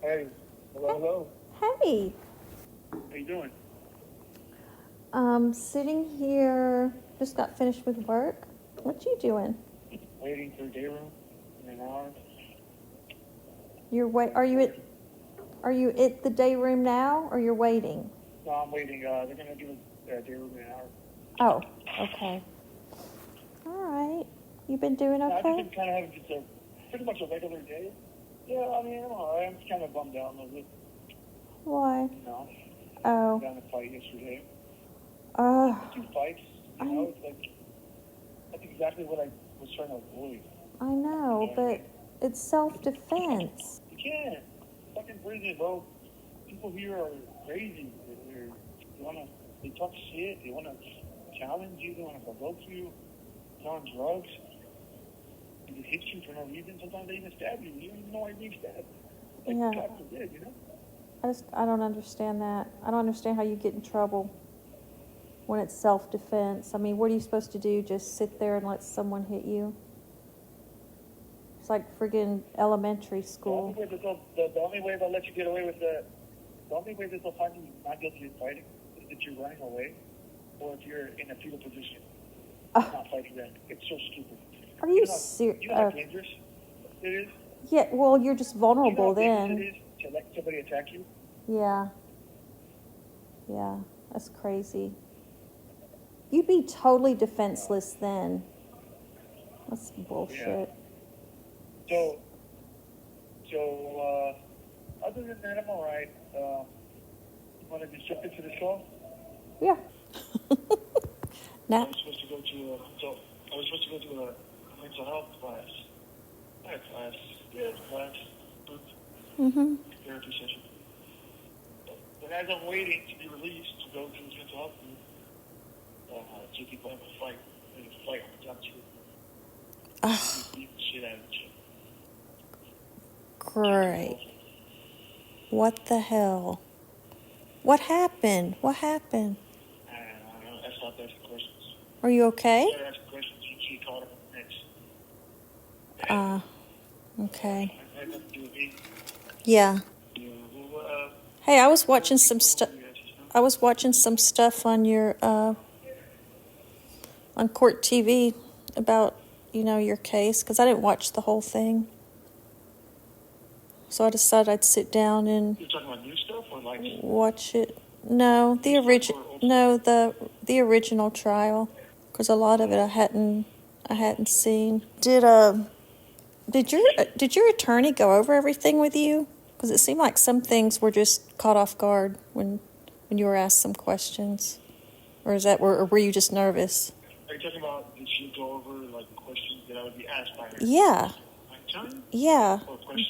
Hey, hello. Hey, How you doing? sitting here, just got finished with work. What you doing? Waiting for a day room in an hour. Are you at the day room now or you're waiting? No, I'm waiting. They're gonna do a day room in an hour. Oh, okay. All right. You been doing I've just okay? been kind of having just a pretty much a regular day. Yeah, I mean, I'm alright. I'm just kind of bummed out a little bit. Why? You know, Oh. got in a fight yesterday. Uh, Two fights. You know, it's like that's exactly what I was trying to avoid. I know, but it's self-defense. You can't. Fucking prison, bro. People here are crazy. They talk shit. They wanna challenge you. They wanna provoke you. They're on drugs. They just hit you for no reason. Sometimes they even stab you. You don't even know why you're being stabbed. Like, Yeah. God forbid, you know? I don't understand that. I don't understand how you get in trouble when it's self-defense. I mean, what are you supposed to do? Just sit there and let someone hit you? It's like friggin' elementary school. The only way they'll let you get away with the only way that they'll find you not guilty of fighting is if you're running away or if you're in a fetal position. Not fighting that. It's so stupid. Are you serious? You know how dangerous it is? Yeah, well, you're just vulnerable you know how then. dangerous it is to let somebody attack you? Yeah. Yeah, that's crazy. You'd be totally defenseless then. That's bullshit. Yeah. So, other than that, I'm all right. You want to just jump into the show? Yeah. I was supposed to go to a mental health class. Not a class. Yeah, class. Mm-hmm. Therapy session. But as I'm waiting to be released to go to this mental health group, two people have a fight. There's a fight on the job too. Beat the shit out of each other. Great. What the hell? What happened? What happened? I don't know. I stopped asking questions. Are you okay? I started asking questions. She caught up next. Okay. I had nothing to do with me. Yeah. Well, Hey, I was watching some stuff. I was watching some stuff on your on Court TV about your case because I didn't watch the whole thing. So I decided I'd sit down and You're talking about new stuff or like watch it. No, the original trial, because a lot of it I hadn't seen. Did your attorney go over everything with you? Because it seemed like some things were just caught off guard when you were asked some questions, or were you just nervous? Are you talking about did she go over like questions that I would be asked by her? Yeah. Yeah.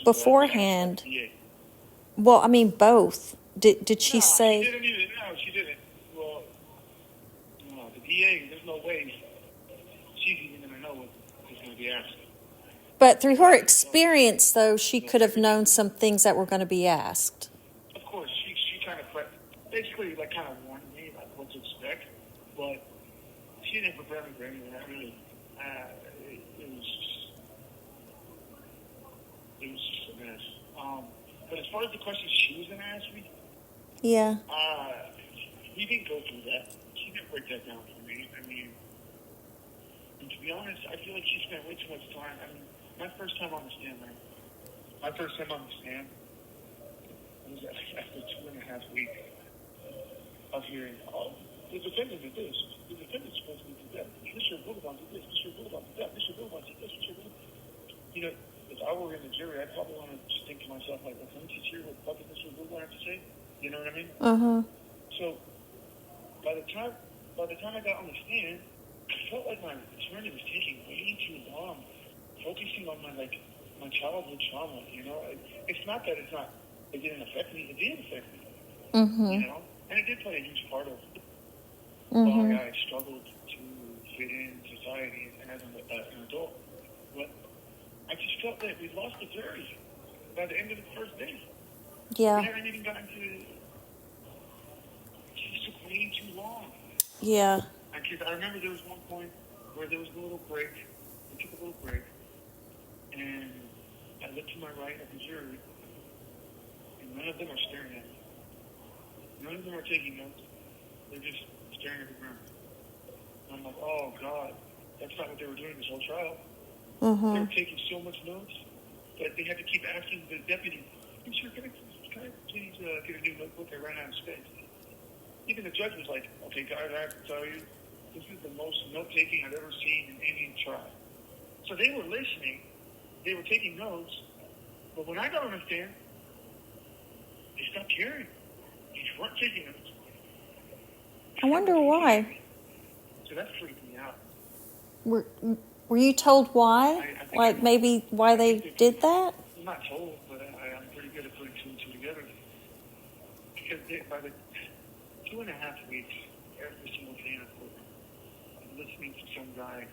Beforehand. Well, I mean both. Did she say? She didn't. Well, no, the DA. There's no way she's even gonna know what is gonna be asked. But through her experience, though, she could have known some things that were going to be asked. Of course, she kind of basically like kind of warned me like what to expect, but she didn't prepare me for anything. That really, it was just a mess. But as far as the questions she was gonna ask me, yeah, we didn't go through that. She didn't break that down for me. I mean, and to be honest, I feel like she spent way too much time. I mean, my first time on the stand was after 2.5 weeks of hearing, the defendant did this. The defendant's supposed to do that. Mr. Boulevard did this. Mr. Boulevard did that. Mr. Boulevard did this. Mr. Boulevard. You know, if I were in the jury, I'd probably want to just think to myself, like, well, can we just hear what fucking Mr. Boulevard has to say? You know what I mean? Uh-huh. So, by the time I got on the stand, I felt like my attorney was taking way too long, focusing on my childhood trauma. You know, it's not that it didn't affect me. It did affect me. Mm-hmm. You know, and it did play a huge part of why I struggled to fit in society and as an adult. But I just felt that we lost the jury by the end of the first day. Yeah. We haven't even gotten to. It just took way too long. Yeah. I remember there was one point where there was a little break. We took a little break, and I looked to my right at the jury, None of them are staring at me. None of them are taking notes. They're just staring at the ground. And I'm like, oh, God. That's not what they were doing this whole trial. They were taking so much notes that they had to keep asking the deputy, hey, sir, can I please get a new notebook? I ran out of space. Even the judge was like, okay, guys, I have to tell you, this is the most note-taking I've ever seen in any trial. So they were listening. They were taking notes. But when I got on the stand, they stopped caring. They weren't taking notes. I wonder why. So that freaked me out. Were you told why? Like maybe why they did that? I'm not told, but I'm pretty good at putting two and two together. Because by the 2.5 weeks, every single day in a court, I'm listening to some guy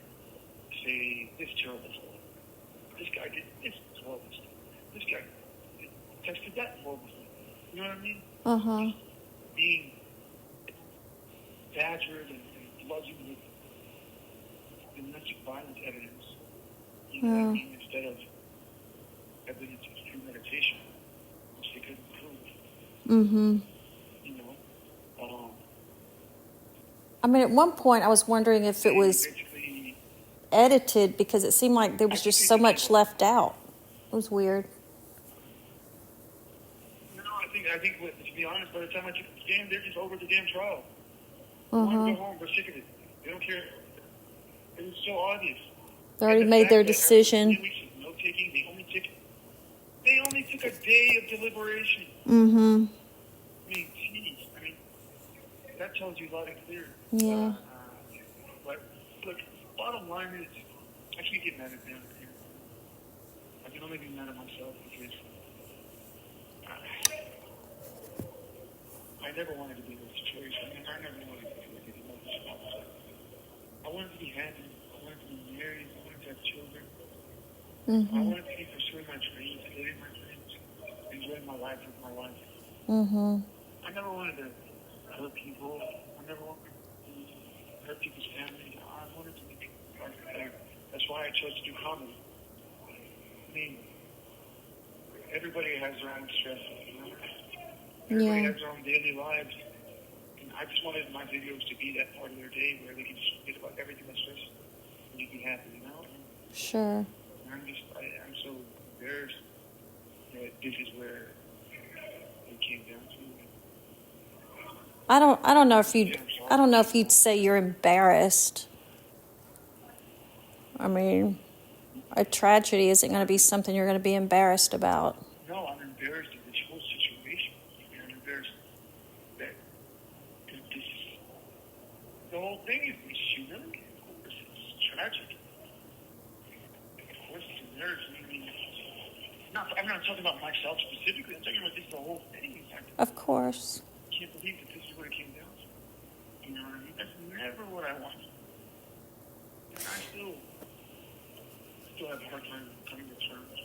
say this terrible story. This guy did this horrible stuff. This guy tested that horrible stuff. You know what I mean? Being badgered and bludgeoned with domestic violence evidence. You know what I mean? Instead of evidence of premeditation, which they couldn't prove. You know? I mean, at one point I was wondering if it was edited because it seemed like there was just so much left out. It was weird. No, I think, to be honest, by the time I took the stand, they're just over the damn trial. They want to go home, they're sick of it. They don't care. It was so obvious. They already made their decision. Note-taking, they only took a day of deliberation. I mean, geez. I mean, that tells you loud and clear. Yeah. But look, bottom line is, I can't get mad at them. I can only be mad at myself because I never wanted to be in this situation. I never wanted to be in this situation. I wanted to be happy. I wanted to be married. I wanted to have children. I wanted to be pursuing my dreams, living my dreams, enjoying my life with my wife. I never wanted to hurt people. I never wanted to hurt people's families. I wanted to make life better. That's why I chose to do comedy. I mean, everybody has their own stress. You know? Everybody has their own daily lives. And I just wanted my videos to be that part of their day where they can just forget about everything that's stressful and you be happy, you know? Sure. And I'm so embarrassed that this is where it came down to. I don't know if you'd say you're embarrassed. I mean, a tragedy isn't going to be something you're going to be embarrassed about. No, I'm embarrassed of this whole situation. I'm embarrassed that the whole thing is humiliating. Of course, it's tragic. Of course, it's embarrassing. I mean, I'm not talking about myself specifically. I'm talking about just the whole thing. Of course. I can't believe that this is what it came down to. You know what I mean? That's never what I wanted. And I still have a hard time coming to terms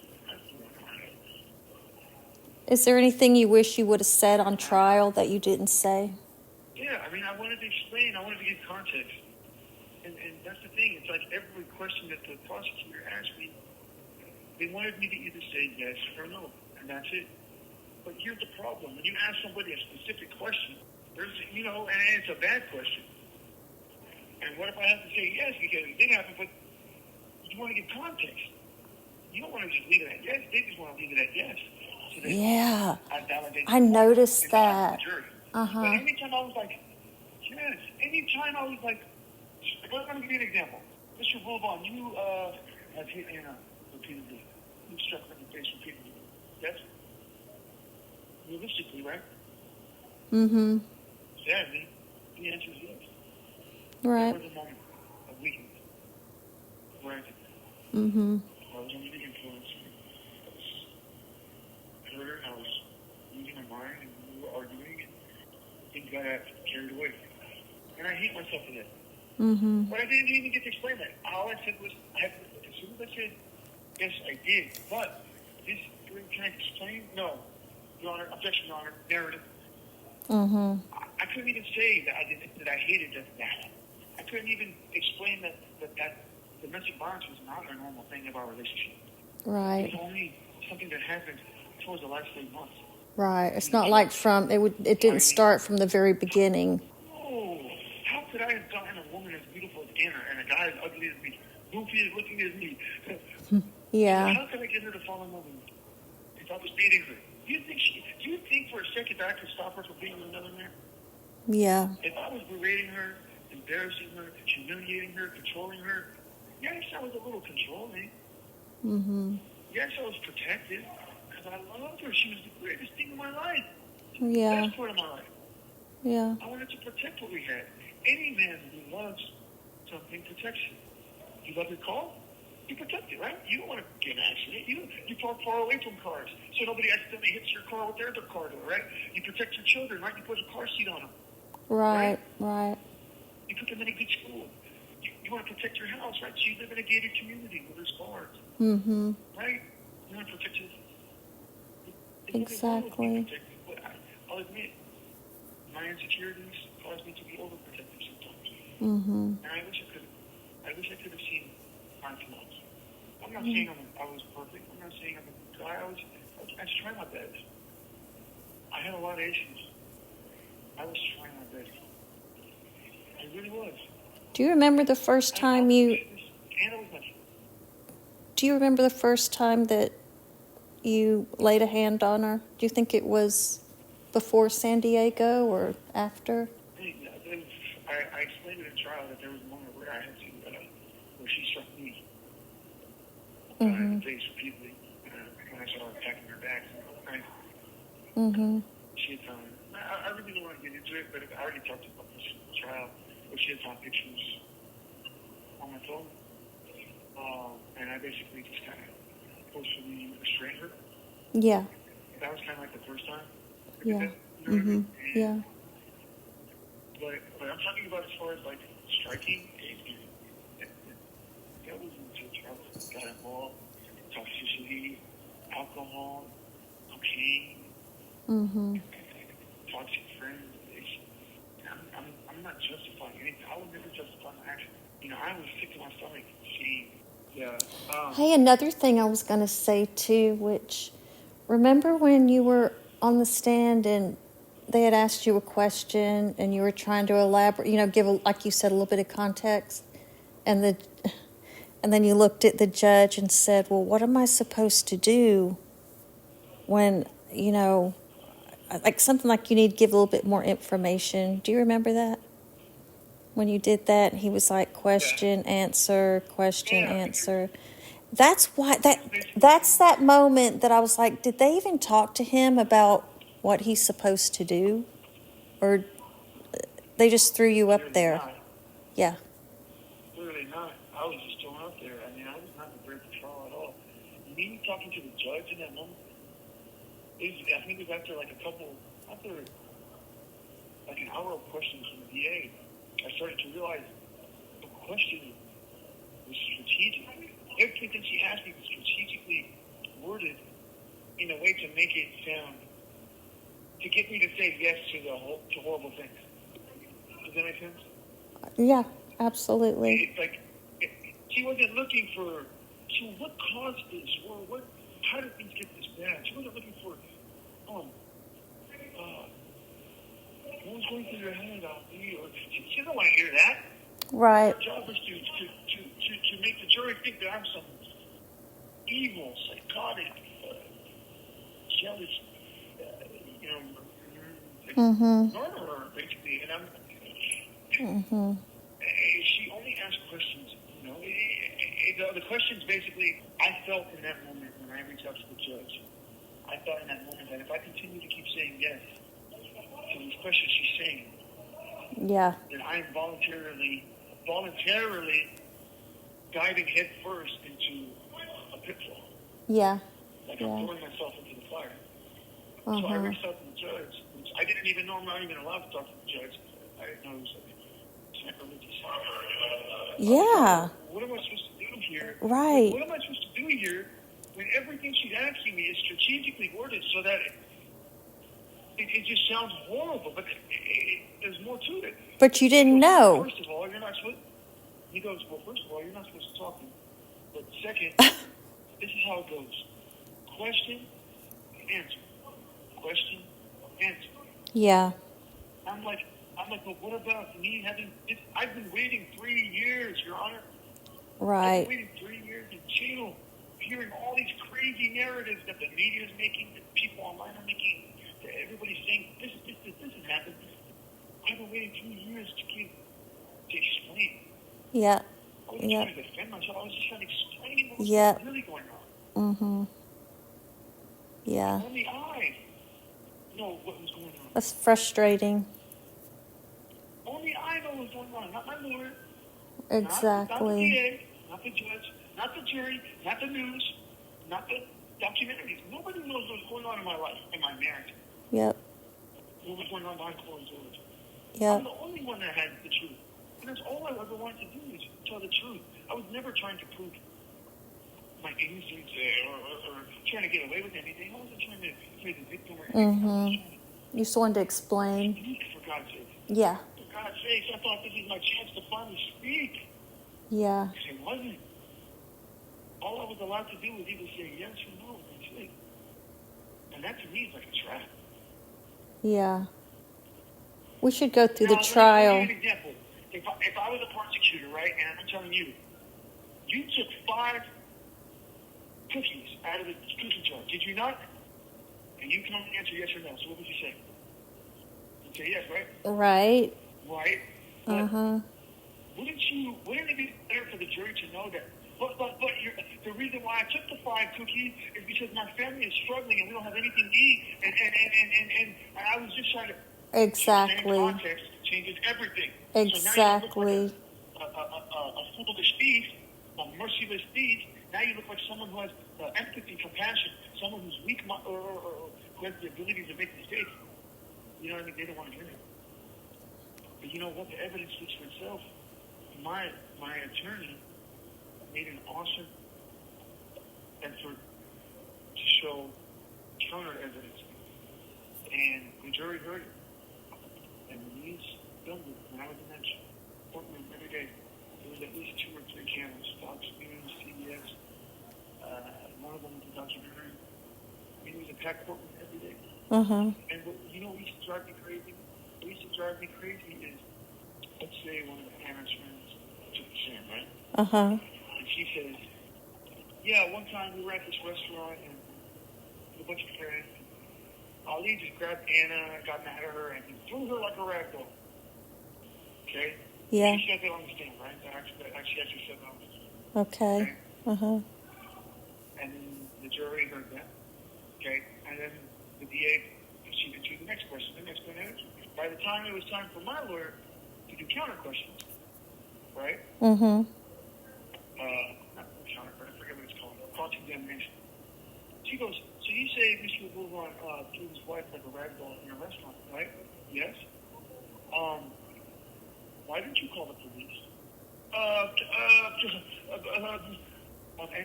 with that. Is there anything you wish you would have said on trial that you didn't say? Yeah, I mean, I wanted to explain. I wanted to give context. And that's the thing. It's like every question that the prosecutor asked me, they wanted me to either say yes or no, and that's it. But here's the problem. When you ask somebody a specific question, there's, you know, and it's a bad question. And what if I have to say yes because it did happen, but you want to give context. You don't want to just leave it at yes. They just want to leave it at yes. So yeah. I noticed that. But anytime I was like, yes. Anytime I was like, let me give you an example. Mr. Boulevard, you have hit Anna repeatedly. You struck her in the face repeatedly. Yes? Realistically, right? Sadly, the answer is yes. Right. There was a moment of weakness where I did that. I was under the influence. I was hurt. I was losing my mind, and we were arguing, and things got carried away. And I hate myself for that. But I didn't even get to explain that. All I said was, as soon as I said, yes, I did. But this, can I explain? No. Your Honor, objection, Your Honor, narrative. I couldn't even say that I hated that. I couldn't even explain that domestic violence was not a normal thing of our relationship. Right. It was only something that happened towards the last 3 months. Right. It's not like it didn't start from the very beginning. Oh, how could I have gotten a woman as beautiful as Anna and a guy as ugly as me, goofy as looking as me? Yeah. How could I get her to fall in love with me if I was dating her? Do you think for a second that I could stop her from being with another man? Yeah. If I was berating her, embarrassing her, humiliating her, controlling her, yes, I was a little controlling. Mm-hmm. Yes, I was protective because I loved her. She was the greatest thing in my life. Yeah. Best part of my life. Yeah. I wanted to protect what we had. Any man who loves something protects it. You love your car? You protect it, right? You don't want to get in an accident. You park far away from cars so nobody accidentally hits your car with their other car door, right? You protect your children, right? You put a car seat on them. Right. Right. You put them in a good school. You want to protect your house, right? So you live in a gated community where there's guards. Mm-hmm. Right? You want to protect your... Exactly. But I'll admit, my insecurities caused me to be overprotective sometimes. Mm-hmm. And I wish I could have seen my flaws. I'm not saying I was perfect. I'm not saying I'm a good guy. I was trying my best. I had a lot of issues. I was trying my best. I really was. Do you remember the first time you... Anna was my... Do you remember the first time that you laid a hand on her? Do you think it was before San Diego or after? I explained it in trial that there was a moment where I had to, where she struck me in the face repeatedly when I saw her attacking her back. She had found, I really don't want to get into it, but I already talked about this in the trial, where she had found pictures on my phone, and I basically just kind of forcefully restrained her. Yeah. That was kind of like the first time. Yeah. You know what I mean? Yeah. But I'm talking about as far as like striking, that was until drugs got involved, toxicity, alcohol, cocaine, toxic friends. I'm not justifying anything. I would never justify my action. I was sick to my stomach seeing. Yeah. Hey, another thing I was going to say too, which remember when you were on the stand and they had asked you a question and you were trying to elaborate, give, like you said, a little bit of context, and then you looked at the judge and said, well, what am I supposed to do when, like something like you need to give a little bit more information. Do you remember that? When you did that, he was like, question, answer, question, answer. That's why that's that moment that I was like, did they even talk to him about what he's supposed to do? Or they just threw you up there? Not. Yeah. Clearly not. I was just thrown up there. I mean, I was not prepared for trial at all. Me talking to the judge in that moment, I think it was after an hour of questions from the DA, I started to realize the question was strategic. Everything she asked me was strategically worded in a way to make it sound, to get me to say yes to horrible things. Does that make sense? Yeah, absolutely. She wasn't looking for, what caused this? Or how did things get this bad? She wasn't looking for, what was going through your head on me? She doesn't want to hear that. Right. Her job is to make the jury think that I'm some evil, psychotic, jealous, murderer, basically. And she only asked questions. The questions basically, I felt in that moment when I reached out to the judge. I thought in that moment that if I continue to keep saying yes to these questions she's saying, then I'm voluntarily diving head first into a pitfall. Yeah. Like I'm throwing myself into the fire. So I reached out to the judge. I didn't even know I'm not even allowed to talk to the judge. I didn't know it was sacrilegious. Yeah. What am I supposed to do here? Right. What am I supposed to do here when everything she's asking me is strategically worded so that it just sounds horrible, but there's more to it. But you didn't know. First of all, you're not supposed. He goes, well, first of all, you're not supposed to talk to me. But second, this is how it goes: question, answer. question, answer. Yeah. I'm like, well, what about me having this? I've been waiting 3 years, Your Honor. I've Right. been waiting 3 years in jail, hearing all these crazy narratives that the media is making, that people online are making, that everybody's saying, this has happened. I've been waiting 2 years to explain. Yeah. I wasn't trying to defend myself. I was just trying to explain what was really going on. Mm-hmm. Yeah. Only I know what was going on. That's frustrating. Only I know what's going on, not my lawyer. Exactly. Not the DA, not the judge, not the jury, not the news, not the documentaries. Nobody knows what's going on in my life, in my marriage. Yep. What was going on behind closed doors. Yep. I'm the only one that had the truth. And that's all I ever wanted to do is tell the truth. I was never trying to prove my innocence or trying to get away with anything. I wasn't trying to play the victim or anything. Mm-hmm. You just wanted to explain. Speak, for God's sake. Yeah. For God's sake, I thought this is my chance to finally speak. Yeah. Because it wasn't. All I was allowed to do was either say yes or no. That's it. And that to me is like a trap. Yeah. We should go through Now, the trial. Let me give you an example. If I was a prosecutor, right, and I'm telling you, you took 5 cookies out of the cookie jar, did you not? And you can only answer yes or no. So what would you say? You'd say yes, right? Right. Right. Uh-huh. Wouldn't it be better for the jury to know that? But the reason why I took the 5 cookies is because my family is struggling and we don't have anything to eat, and I was just trying to. Exactly. Context changes everything. Exactly. So now you look like a foolish thief, a merciless thief. Now you look like someone who has empathy, compassion, someone who's weak or who has the ability to make mistakes. You know what I mean? They don't want to hear it. But you know what? The evidence speaks for itself. My attorney made an awesome effort to show counter evidence, and the jury heard it. And when these filmed it, when I was in that courtroom every day, there was at least 2 or 3 cameras, Fox News, CBS. One of them was a documentary. I mean, it was a packed courtroom every day. Uh-huh. And what used to drive me crazy? What used to drive me crazy is, let's say one of the parents' friends took the stand, right? Uh-huh. And she says, yeah, one time we were at this restaurant and with a bunch of friends. Ali just grabbed Anna, got mad at her, and he threw her like a rag doll. Okay? Yeah. She said they don't understand, right? She actually said that. Okay. Uh-huh. And then the jury heard that. Okay? And then the DA proceeded to the next question, the next answer. By the time it was time for my lawyer to do counter questions, right? Mm-hmm. Not counter, I forget what it's called. Cross-examination. She goes, so you say Mr. Boulevard threw his wife like a rag doll in a restaurant, right? Yes. Why didn't you call the police?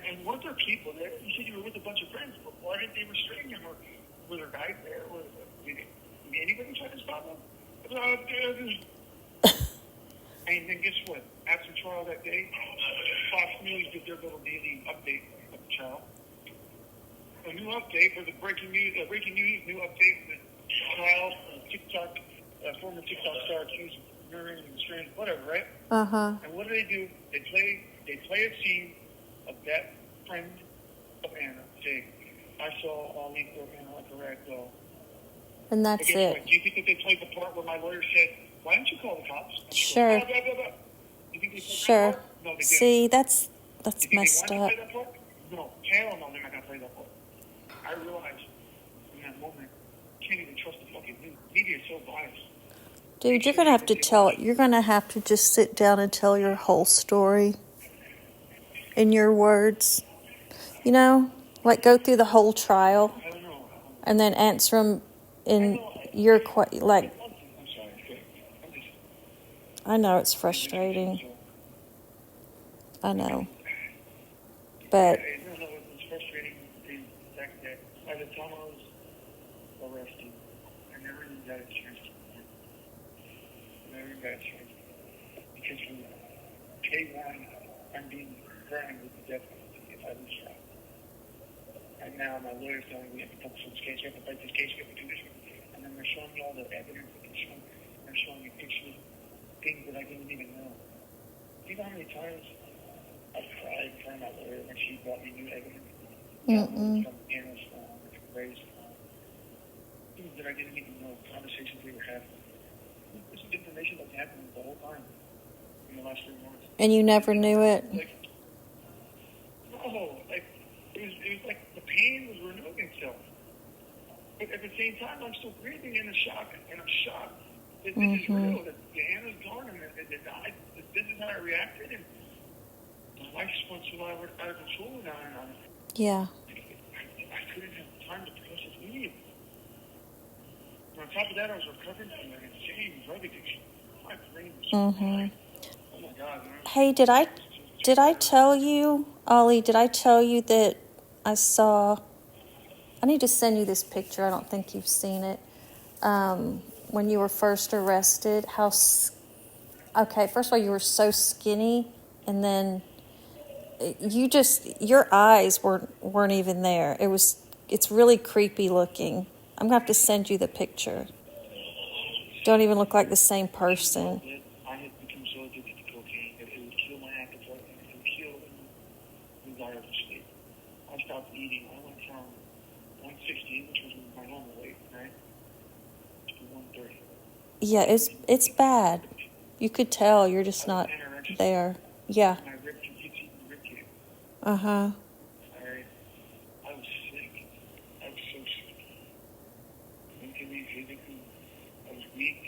And weren't there people there? You said you were with a bunch of friends. Why didn't they restrain him? Or were there guys there? Did anybody try to stop him? And then guess what? After trial that day, Fox News did their little daily update of the trial. A new update for the breaking news, new update for the trial, TikTok, former TikTok star accused of murdering and strange, whatever, right? Uh-huh. And what do? They play a scene of that friend of Anna saying, I saw Ali throw Anna like a rag doll. And that's it. What? Do you think that they played the part where my lawyer said, why didn't you call the cops? Sure. Blah, blah, blah, blah. You think they played Sure. that part? No, they didn't. See, that's You think messed they up. wanted to play that part? No. Hell no, they're not going to play that part. I realized in that moment, you can't even trust the fucking news. Media is so biased. Dude, you're going to have to tell it. You're going to have to just sit down and tell your whole story in your words. You know, like go through the whole trial I don't know. and then answer them in your, like, I'm sorry. Okay. I'm just... I know it's frustrating. I know. But It's frustrating the fact that by the time I was arrested, I never even got a chance to report. Because from K1, I'm being threatened with the death penalty if I lose trial. And now my lawyer's telling me we have to focus on this case, we have to fight this case, we have to do this. And then they're showing me all the evidence that they're showing me pictures, things that I didn't even know. Do you know how many times I've cried in front of my lawyer when she brought me new evidence? From Anna's phone, from Ray's phone. Things that I didn't even know, conversations we were having. This is information that's happening the whole time in the last 3 months. And you never knew it? Like, no, like, it was like the pain was renewing itself. But at the same time, I'm still breathing and I'm shocked that this is real, that Anna's gone and that this is how I reacted. And my life just went so out of control now. And Yeah. I couldn't have time to process any of it. And on top of that, I was recovering from an insane drug addiction. My brain was so high. Oh my God, man. Hey, did I tell you, Ollie, did I tell you that I saw, I need to send you this picture. I don't think you've seen it. When you were first arrested, okay, first of all, you were so skinny, and then your eyes weren't even there. It's really creepy looking. I'm gonna have to send you the picture. Don't even look like the same person. I had become so addicted to cocaine that it would kill my appetite and it would kill the desire to sleep. I stopped eating. I went from 160, which was my normal weight, right, to 130. Yeah, it's bad. You could tell you're just not there. Yeah. My rib cage. Uh-huh. I was sick. I was so sick. Mentally, physically, I was weak.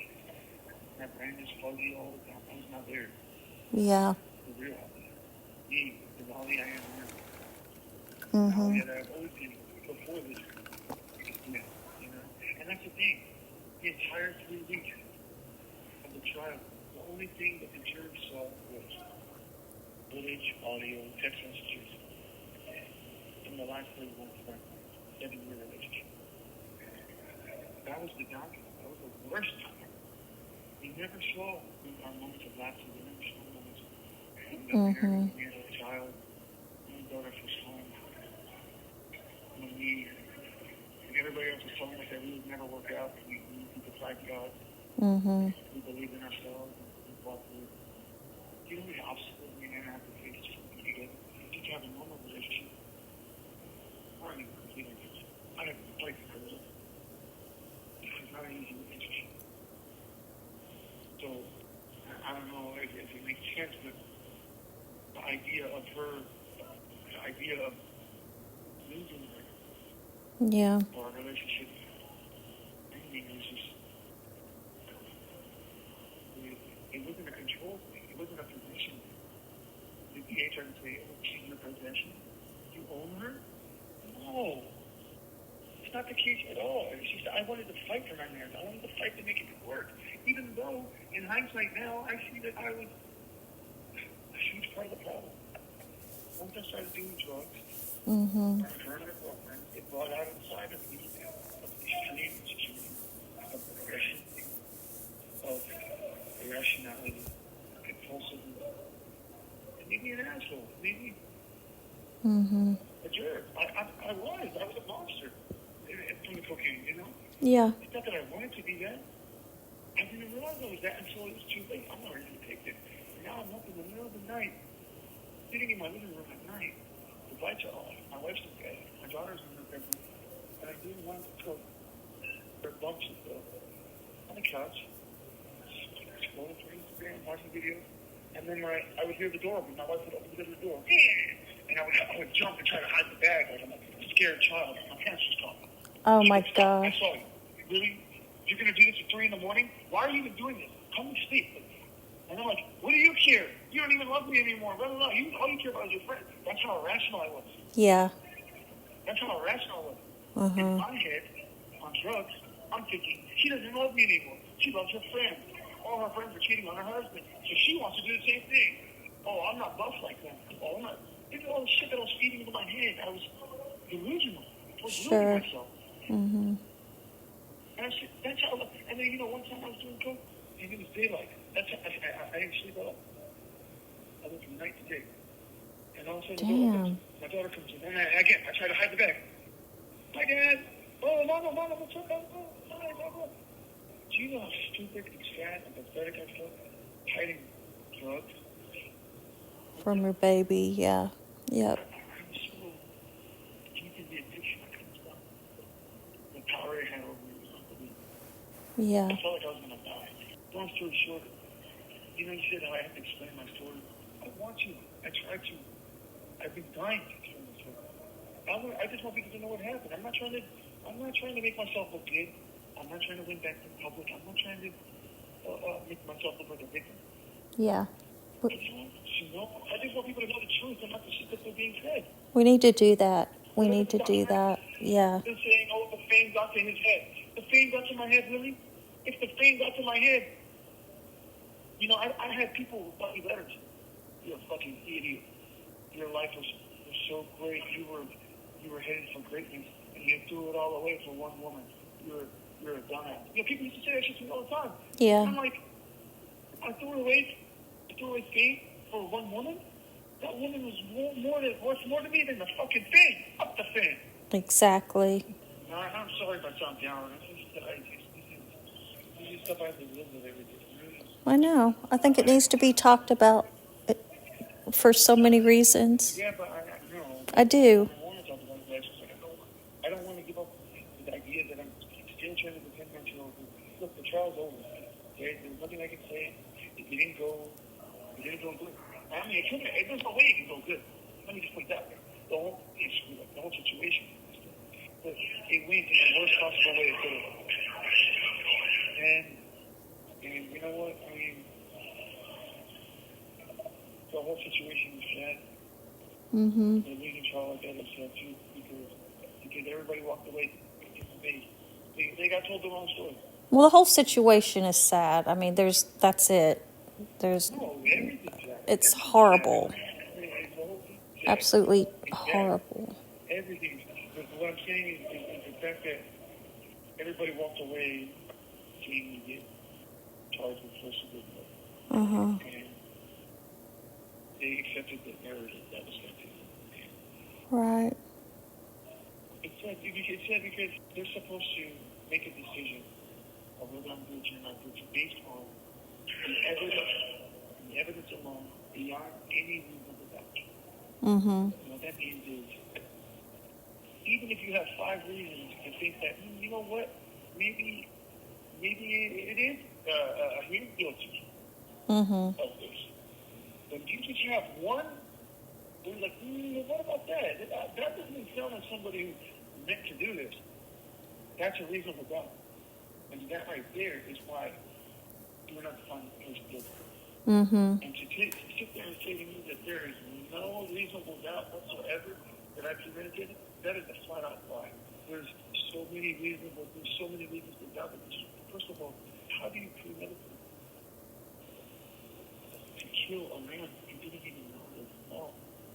My brain was foggy all the time. I was not there. Yeah. The real Ollie. Me, the Ollie I am now. The Ollie that I've always been before this. Yeah, you know? And that's the thing. The entire 3 weeks of the trial, the only thing that the jury saw was footage, audio, text messages in the last 3 months of my 7-year relationship. That was the document. That was the worst time. We never saw our moments of laughter. We never saw moments of we had a child, my daughter was home. When everybody else was telling us that we would never work out, we defied God. We believed in ourselves. We fought through. Do you know the obstacles we and Anna have to face just to be together? Just to have a normal relationship. Or any complete interest. I have to fight for it. It's not an easy relationship. So, I don't know if it makes sense, but the idea of losing her, Yeah. or our relationship ending was just, it wasn't a control thing. It wasn't a possession thing. The DA tried to say, oh, she's your possession. You own her? No. It's not the case at all. It's just I wanted to fight for my marriage. I wanted to fight to make it work. Even though, in hindsight now, I see that I was a huge part of the problem. Once I started doing drugs, my permanent girlfriend, it brought out inside of me of extreme insecurity, of aggression, of irrationality, compulsiveness. It made me an asshole. It made me a jerk. I was a monster from the cocaine, you know? Yeah. It's not that I wanted to be that. I didn't realize I was that until it was too late. I'm not ready to take it. And now I'm up in the middle of the night, sitting in my living room at night. The lights are off. My wife's in bed. My daughter's in her bedroom. And I didn't want to cook. There are bunches on the couch, scrolling through Instagram, watching videos. And then I would hear the door open. My wife would open the door. And I would jump and try to hide the bag like I'm a scared child. My parents just called me. Oh my I gosh. saw you. Really? You're going to do this at 3 in the morning? Why are you even doing this? Come to sleep. And I'm like, what do you care? You don't even love me anymore. Blah, blah, blah. All you care about is your friend. That's how irrational I was. Yeah. That's how irrational I was. In my head, on drugs, I'm thinking, she doesn't love me anymore. She loves her friends. All her friends are cheating on her husband. So she wants to do the same thing. Oh, I'm not buff like them. Oh, I'm not. It's all the shit that I was feeding into my head. I was delusional. I was losing myself. And that's how, and then, one time I was doing coke, and it was daylight. That's how, I didn't sleep at all. I went from night to day. And all of a sudden, my daughter comes in. And I try to hide the bag. Hi, Dad. Oh, Mama, what's up? Oh, hi, Mama. Do you know how stupid and sad and pathetic I felt hiding drugs? From her baby, yeah. Yep. I'm so deep in the addiction, I couldn't stop. The power I had over me was unbelievable. Yeah. I felt like I was going to die. Long story short, you said how I have to explain my story. I want to. I try to. I've been dying to explain my story. I just want people to know what happened. I'm not trying to make myself look good. I'm not trying to win back the public. I'm not trying to make myself look like a victim. Yeah. I just want people to know the truth and not the shit that they're being fed. We need to do that. We need to do that. Yeah. They're saying, oh, the fame got to his head. The fame got to my head, really? If the fame got to my head, I had people write me letters. You're a fucking idiot. Your life was so great. You were headed for greatness, and you threw it all away for one woman. You're a dumbass. People used to say that shit to me all the time. Yeah. And I'm like, I threw away fame for one woman. That woman was worth more to me than the fucking fame. Up the fame. Exactly. No, I'm sorry if I sound down. This is stuff I have to live with every day. I know. I think it needs to be talked about for so many reasons. Yeah, but I know. I do. I want to talk about it. I don't want to give up the idea that I'm still trying to defend my children. Look, the trial's over. Okay? There's nothing I can say. It didn't go good. I mean, there's no way it can go good. Let me just put it that way. The whole situation. But it went in the worst possible way it could have. And you know what? I mean, the whole situation is sad. Mm-hmm. The leading trial like that is sad too, because everybody walked away. They got told the wrong story. Well, the whole situation is sad. I mean, that's it. Everything's sad. It's horrible. Absolutely horrible. Everything. But what I'm saying is the fact that everybody walked away seeing me get charged with first degree murder. Uh-huh. And they accepted the narrative that was sent to them. Right. It's sad because they're supposed to make a decision of whether I'm guilty or not guilty based on the evidence alone, beyond any reasonable doubt. Mm-hmm. And what that means is, even if you have 5 reasons to think that, you know what, maybe it is he's guilty of this. But you just have one, you're like, what about that? That doesn't sound like somebody who meant to do this. That's a reasonable doubt. And that right there is why you're not finding the person guilty. Mm-hmm. And to sit there and say to me that there is no reasonable doubt whatsoever that I premeditated, that is a flat-out lie. There's so many reasons to doubt it. First of all, how do you premeditate to kill a man you didn't even know was wrong?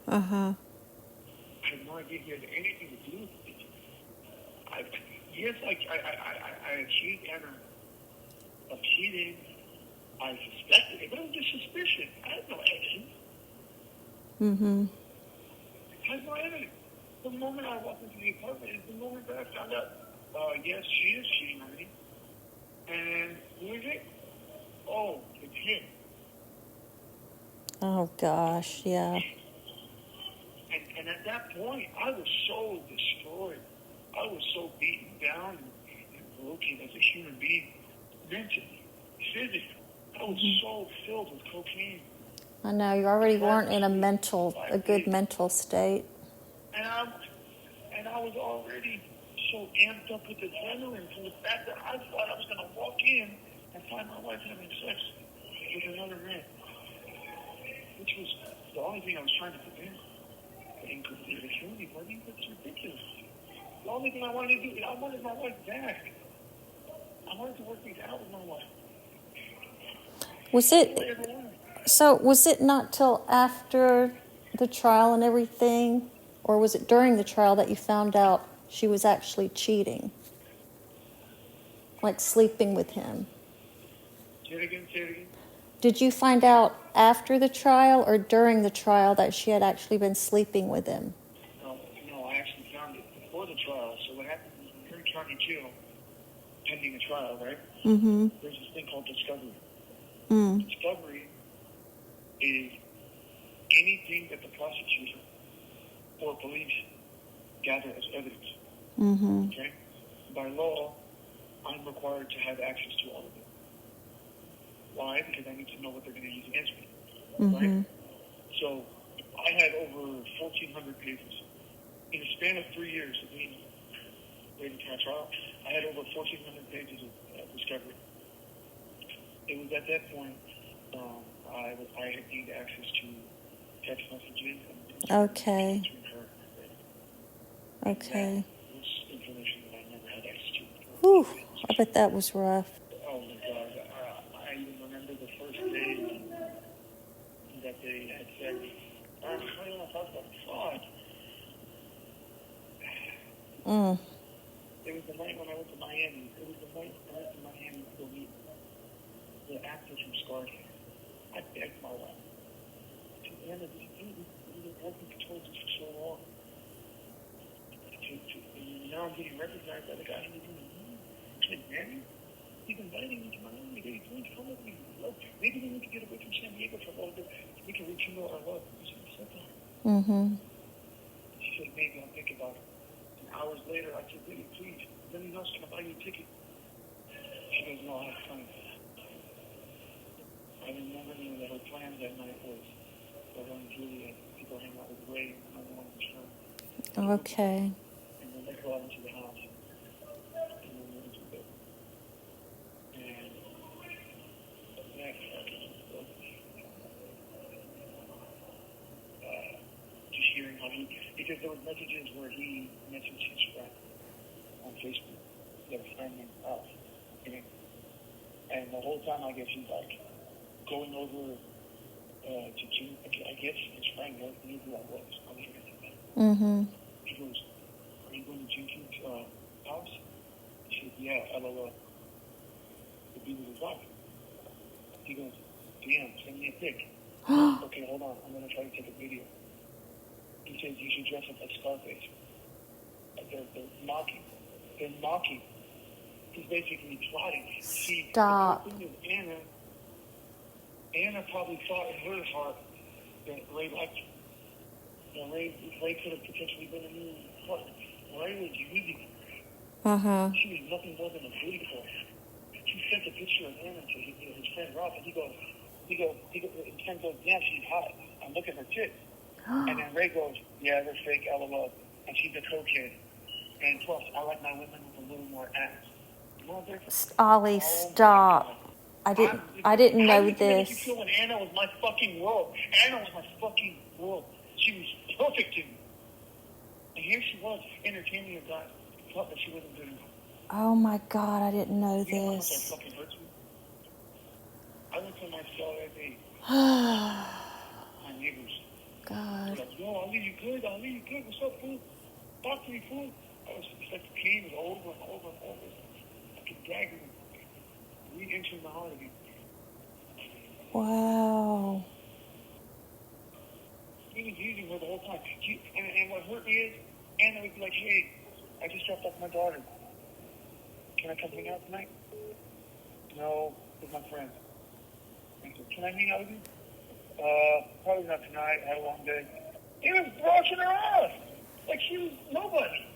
Uh-huh. I had no idea he had anything to do with it. I accused Anna of cheating. I suspected it, but it was just suspicion. I had no evidence. Mm-hmm. I had no evidence. The moment I walked into the apartment is the moment that I found out, yes, she is cheating on me. And who is it? Oh, it's him. Oh, gosh, yeah. And at that point, I was so destroyed. I was so beaten down and broken as a human being, mentally, physically. I was so filled with cocaine. I know, you already weren't in a good mental state. And I was already so amped up with adrenaline from the fact that I thought I was going to walk in and find my wife having sex with another man, which was the only thing I was trying to prevent. I didn't consider it kill me, buddy. That's ridiculous. The only thing I wanted to do, I wanted my wife back. I wanted to work things out with my wife. Was it not till after the trial and everything, or was it during the trial that you found out she was actually cheating? Like sleeping with him? Say it again. Did you find out after the trial or during the trial that she had actually been sleeping with him? No, I actually found it before the trial. So what happens is when you're in county jail, pending a trial, right? Mm-hmm. There's this thing called discovery. Mm. Discovery is anything that the prosecutor or police gather as evidence. Mm-hmm. Okay? By law, I'm required to have access to all of it. Why? Because I need to know what they're going to use against me. Mm-hmm. Right? So I had over 1,400 pages. In a span of 3 years of being waiting for my trial, I had over 1,400 pages of discovery. It was at that point I had gained access to text messages and Okay. between her and Okay. that was information that I never had access to before. Whew. I bet that was rough. Oh my God! I even remember the first day that they had said, "I don't want to talk about fraud." Mm. It was the night when I went to Miami. It was the night I went to Miami to go meet the actor from Scarface. I begged my wife. I said, Anna, we've been working towards this for so long. Now I'm getting recognized by the guy who's doing it. I said, Manny, he's inviting me to Miami. Please come with me. Maybe we need to get away from San Diego for a little bit. We can rekindle our love. I said, Mm-hmm. she said, maybe I'll think about it. And hours later, I said, Lily, please, let me know, can I buy you a ticket? She goes, no, I have plans. I remember that her plans that night was her and Julia to go hang out with Ray and another one of his friends. Okay. And then they go out into the house. And then we went into bed. And that fucking just hearing how he, because there was messages where he messaged his friend on Facebook, that a friend named us. And the whole time, I guess he's like going over to Jim. I guess his friend knew who I was. I was going to say that. Mm-hmm. He goes, "Are you going to JinnKid's house?" He said, "Yeah, LOL." To be with his wife. He goes, "Damn, send me a pic." Okay, hold on. I'm going to try to take a video. He says, "You should dress up like Scarface." They're mocking. They're mocking. He's basically plotting. See, Stop. the thing is, Anna probably thought in her heart that Ray liked her. You know, Ray could have potentially been a new partner. Ray was using her. Uh-huh. She was nothing more than a booty call. She sent a picture of Anna to his friend Rob, and he goes, his friend goes, yeah, she's hot. And look at her tits. And then Ray goes, yeah, they're fake, LOL. And she's a co-kid. And plus, I like my women with a little more ass. Ollie, stop. I didn't know this. How did you feel when Anna was my fucking world? Anna was my fucking world. She was perfect to me. And here she was, entertaining a guy who thought that she wasn't good enough. Oh my God, I didn't know You know how much this. that fucking hurts me? I went to my cell that day. My neighbors. God. They're like, yo, Ali, you good? Ali, you good? What's up, fool? Talk to me, fool. It's like the pain was over and over and over. I could dagger him. Re-entering my heart again. Wow. He was using her the whole time. And what hurt me is, Anna would be like, hey, I just dropped off my daughter. Can I come hang out tonight? No, with my friend. I said, can I hang out with you? Probably not tonight. I had a long day. He was brushing her off. Like she was nobody.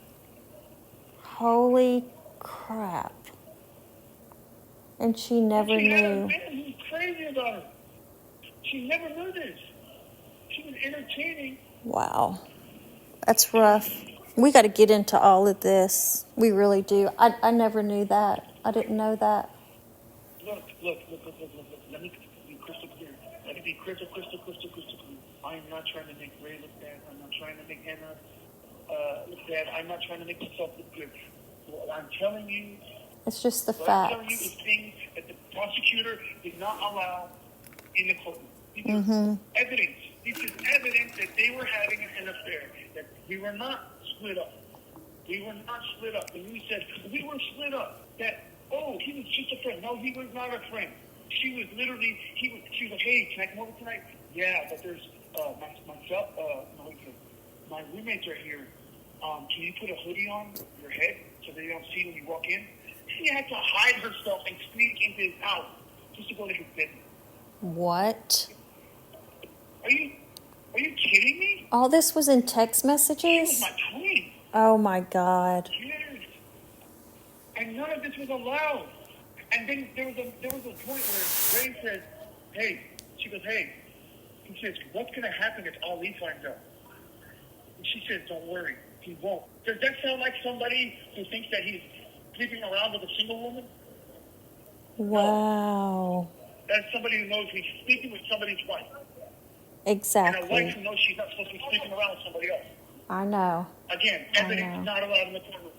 Holy crap. And she never She had a knew. man who was crazy about her. She never knew this. She was entertaining. Wow. That's rough. We got to get into all of this. We really do. I never knew that. I didn't know that. Look. Let me be crystal clear. Let me be crystal clear. I am not trying to make Ray look bad. I'm not trying to make Anna look bad. I'm not trying to make myself look good. What I'm telling you, It's just the what I'm telling you facts. is things that the prosecutor did not allow in the courtroom. These Mm-hmm. evidence. This is evidence that they were having an affair. That we were not split up. We were not split up. And we said, we were split up. That, oh, he was just a friend. No, he was not a friend. She was literally, she was like, hey, can I come over tonight? Yeah, but there's, my roommates are here. can you put a hoodie on your head so they don't see when you walk in? She had to hide herself and sneak into his house just to go to his bedroom. What? Are you kidding me? All this was in text She was messages? my twin. Oh my God. Yes. And none of this was allowed. And then there was a point where Ray said, hey, she goes, hey. He says, what's going to happen if Ali finds out? And she says, don't worry, he won't. Does that sound like somebody who thinks that he's sleeping around with a single woman? Wow. No. That's somebody who knows he's sleeping with somebody's wife. Exactly. And a wife who knows she's not supposed to be sleeping around with somebody else. I know. Again, evidence is not allowed in the courtroom.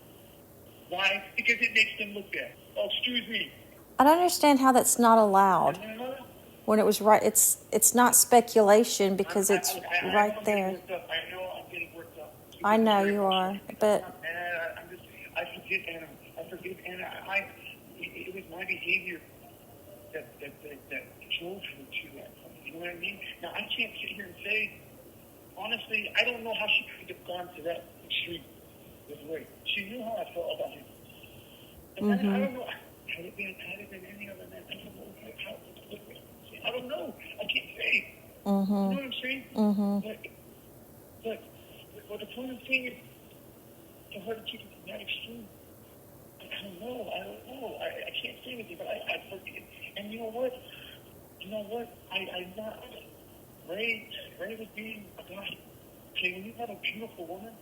Why? Because it makes them look bad. Oh, excuse me. I don't understand how that's not allowed. When it was right, it's not speculation because it's right there. I know I'm getting worked up. I know you are, but I forgive Anna. It was my behavior that drove her to that. You know what I mean? Now I can't sit here and say, honestly, I don't know how she could have gone to that extreme with Ray. She knew how I felt about him. And I don't know. Had it been any other man, I don't know how it would look. I don't know. I can't say. You know what I'm saying? But the point I'm saying is, for her to keep it to that extreme, I don't know. I can't say anything, but I forget. And you know what? I'm not. Ray was being a guy. Okay, when you have a beautiful woman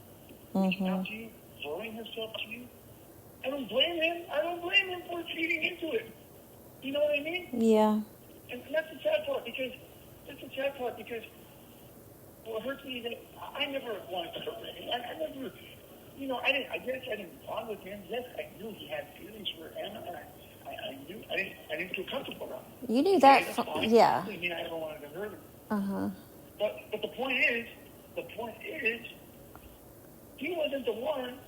reaching out to you, throwing herself to you, I don't blame him for feeding into it. You know what I mean? yeah. And that's the sad part because what hurts me is that I never wanted to hurt him. I never, I guess I didn't bond with him. Yes, I knew he had feelings for Anna, and I didn't feel comfortable around him. You knew that, yeah. I mean, I never wanted to hurt him. But the point is, he wasn't the one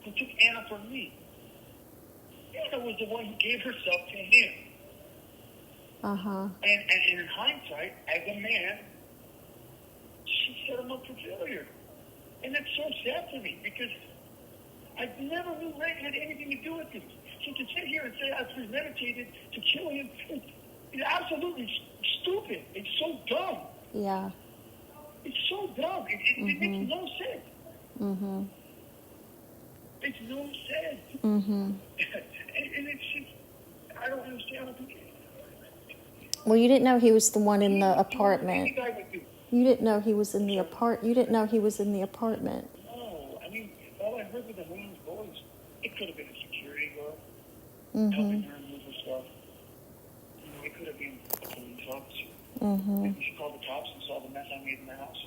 who took Anna from me. Anna was the one who gave herself to him. And in hindsight, as a man, she set him up for failure. And that's so sad to me because I never knew Ray had anything to do with this. So to sit here and say I premeditated to kill him is absolutely stupid. It's so dumb. Yeah. It's so dumb. It makes no sense. Makes no sense. And it's just, I don't understand. Well, you didn't know he was the one in the apartment. Any guy would do. You didn't know he was in the You didn't know he was in the apartment. No, I mean, all I heard was the woman's voice. It could have been a security guard helping her move her stuff. It could have been a police officer. Maybe she called the cops and saw the mess I made in the house,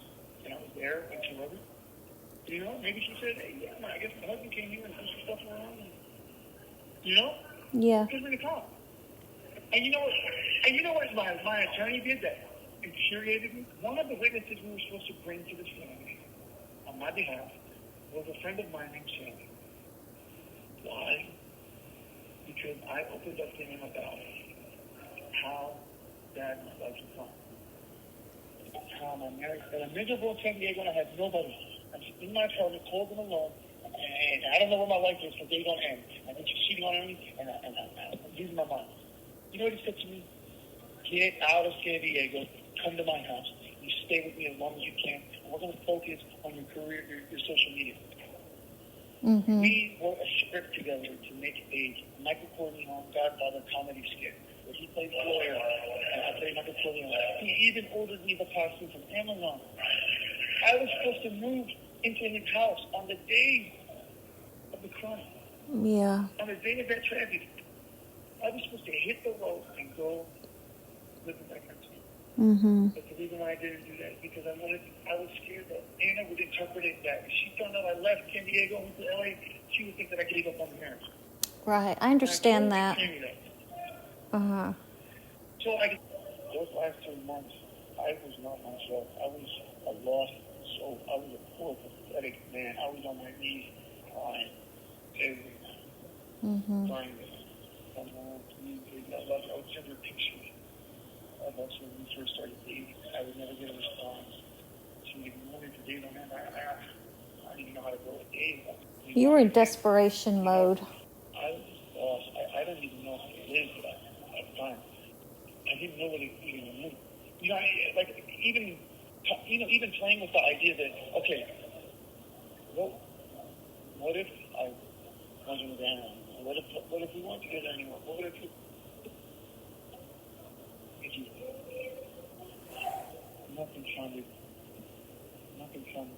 and I was there and she loved it. Maybe she said, "Hey, yeah, I guess my husband came here and pushed stuff around." And, Yeah. Could have been a cop. And you know what my attorney did that infuriated me? One of the witnesses we were supposed to bring to this family on my behalf was a friend of mine named Sandy. Why? Because I opened up to him about how bad my life was gone. How I'm married. That I'm miserable in San Diego and I have nobody. I'm in my apartment, cold and alone, and I don't know where my life is from days on end. I think she's cheating on me, and I'm losing my mind. You know what he said to me? Get out of San Diego. Come to my house. You stay with me as long as you can. And we're going to focus on your career, your social media. We wrote a script together to make a Michael Corleone Godfather comedy skit where he played the lawyer and I played Michael Corleone. He even ordered me the costume from Amazon. I was supposed to move into his house on the day of the crime. Yeah. On the day of that tragedy. I was supposed to hit the road and go live with my friends. But the reason why I didn't do that is because I was scared that Anna would interpret it that if she found out I left San Diego and went to LA, she would think that I gave up on the marriage. Right, I understand that. So those last 2 months, I was not myself. I was a lost soul. I was a poor, pathetic man. I was on my knees crying every night. Crying. I would send her pictures of us when we first started dating. I would never get a response. She would ignore me for days on end. I don't even know how to go a day. You were in desperation mode. I was lost. I don't even know how to live at the time. I didn't know what it even meant. Even playing with the idea that, okay, what if I wasn't around? What if we weren't together anymore? What if you nothing sounded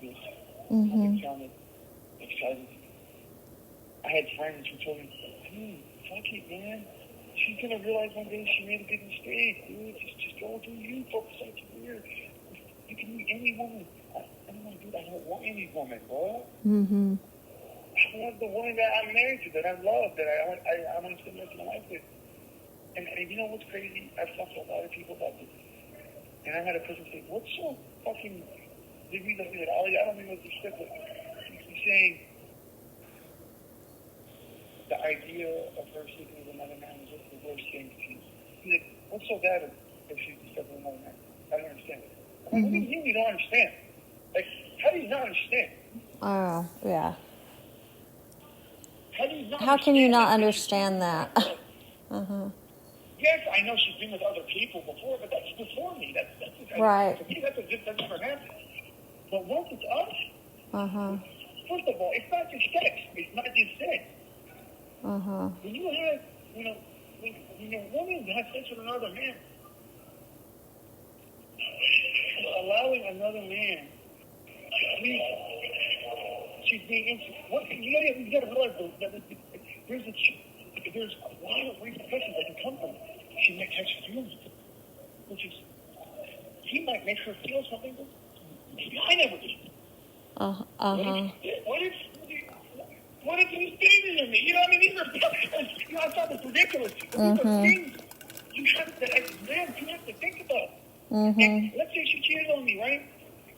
good. Nothing sounded exciting. I had friends who told me, fuck it, man. She's gonna realize one day she made a big mistake, dude. Just go do you, focus on your career. You can meet any woman. I don't want to do that. I don't want any woman, bro. Mm-hmm. I want the woman that I'm married to, that I love, that I want to spend the rest of my life with. And you know what's crazy? I've talked to a lot of people about this. And I had a person say, what's so fucking... Did we look at Ollie? I don't even know what to say, but he's saying the idea of her sleeping with another man is just the worst thing to you. He's like, what's so bad if she's sleeping with another man? I don't understand. I'm like, what do you mean you don't understand? Like, how do you not understand? Oh, yeah. How can you not understand that? Uh-huh. Yes, I know she's been with other people before, but that's before me. That's right. To me, that never happened. But once it's us, first of all, it's not just sex. It's not just sex. When you have, when a woman has sex with another man, allowing another man, she's being insecure. You gotta realize that there's a lot of repercussions that can come from it. She might catch feelings, which is, he might make her feel something that maybe I never did. What if he's dating me? You know what I mean? These are, I thought it's ridiculous. These are things as men, you have to think about. And let's say she cheated on me, right?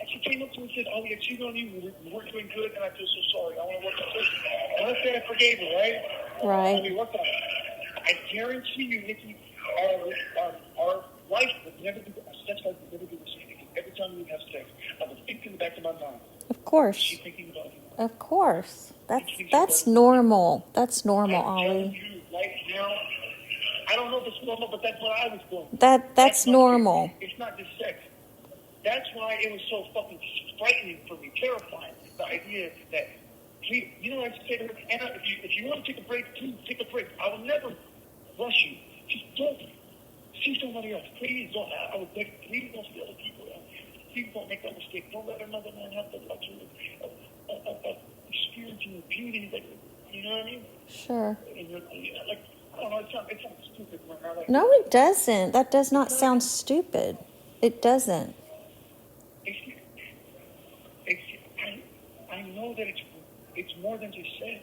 And she came up to me and said, oh, yeah, cheated on you. We weren't doing good, and I feel so sorry. I want to work on this. And let's say I forgave her, right? Right. And we worked on it. I guarantee you, Nikki, our life would never be, our sex life would never be the same. Because every time we have sex, I would think in the back of my mind. Of course. She's thinking about you. Of course. That's normal. That's normal, I'm Ollie. telling you right now, I don't know if it's normal, but that's what I was going through. That's normal. It's not just sex. That's why it was so fucking frightening for me, terrifying. The idea that, you know, I used to say to her, Anna, if you want to take a break, please take a break. I will never rush you. Just don't see somebody else. Please don't. I would beg, please don't see other people. Please don't make that mistake. Don't let another man have the luxury of experiencing the beauty that, you know what I mean? Sure. And like, I don't know, it sounds stupid. Like, no, it doesn't. That does not sound stupid. It doesn't. I know that it's more than just sex.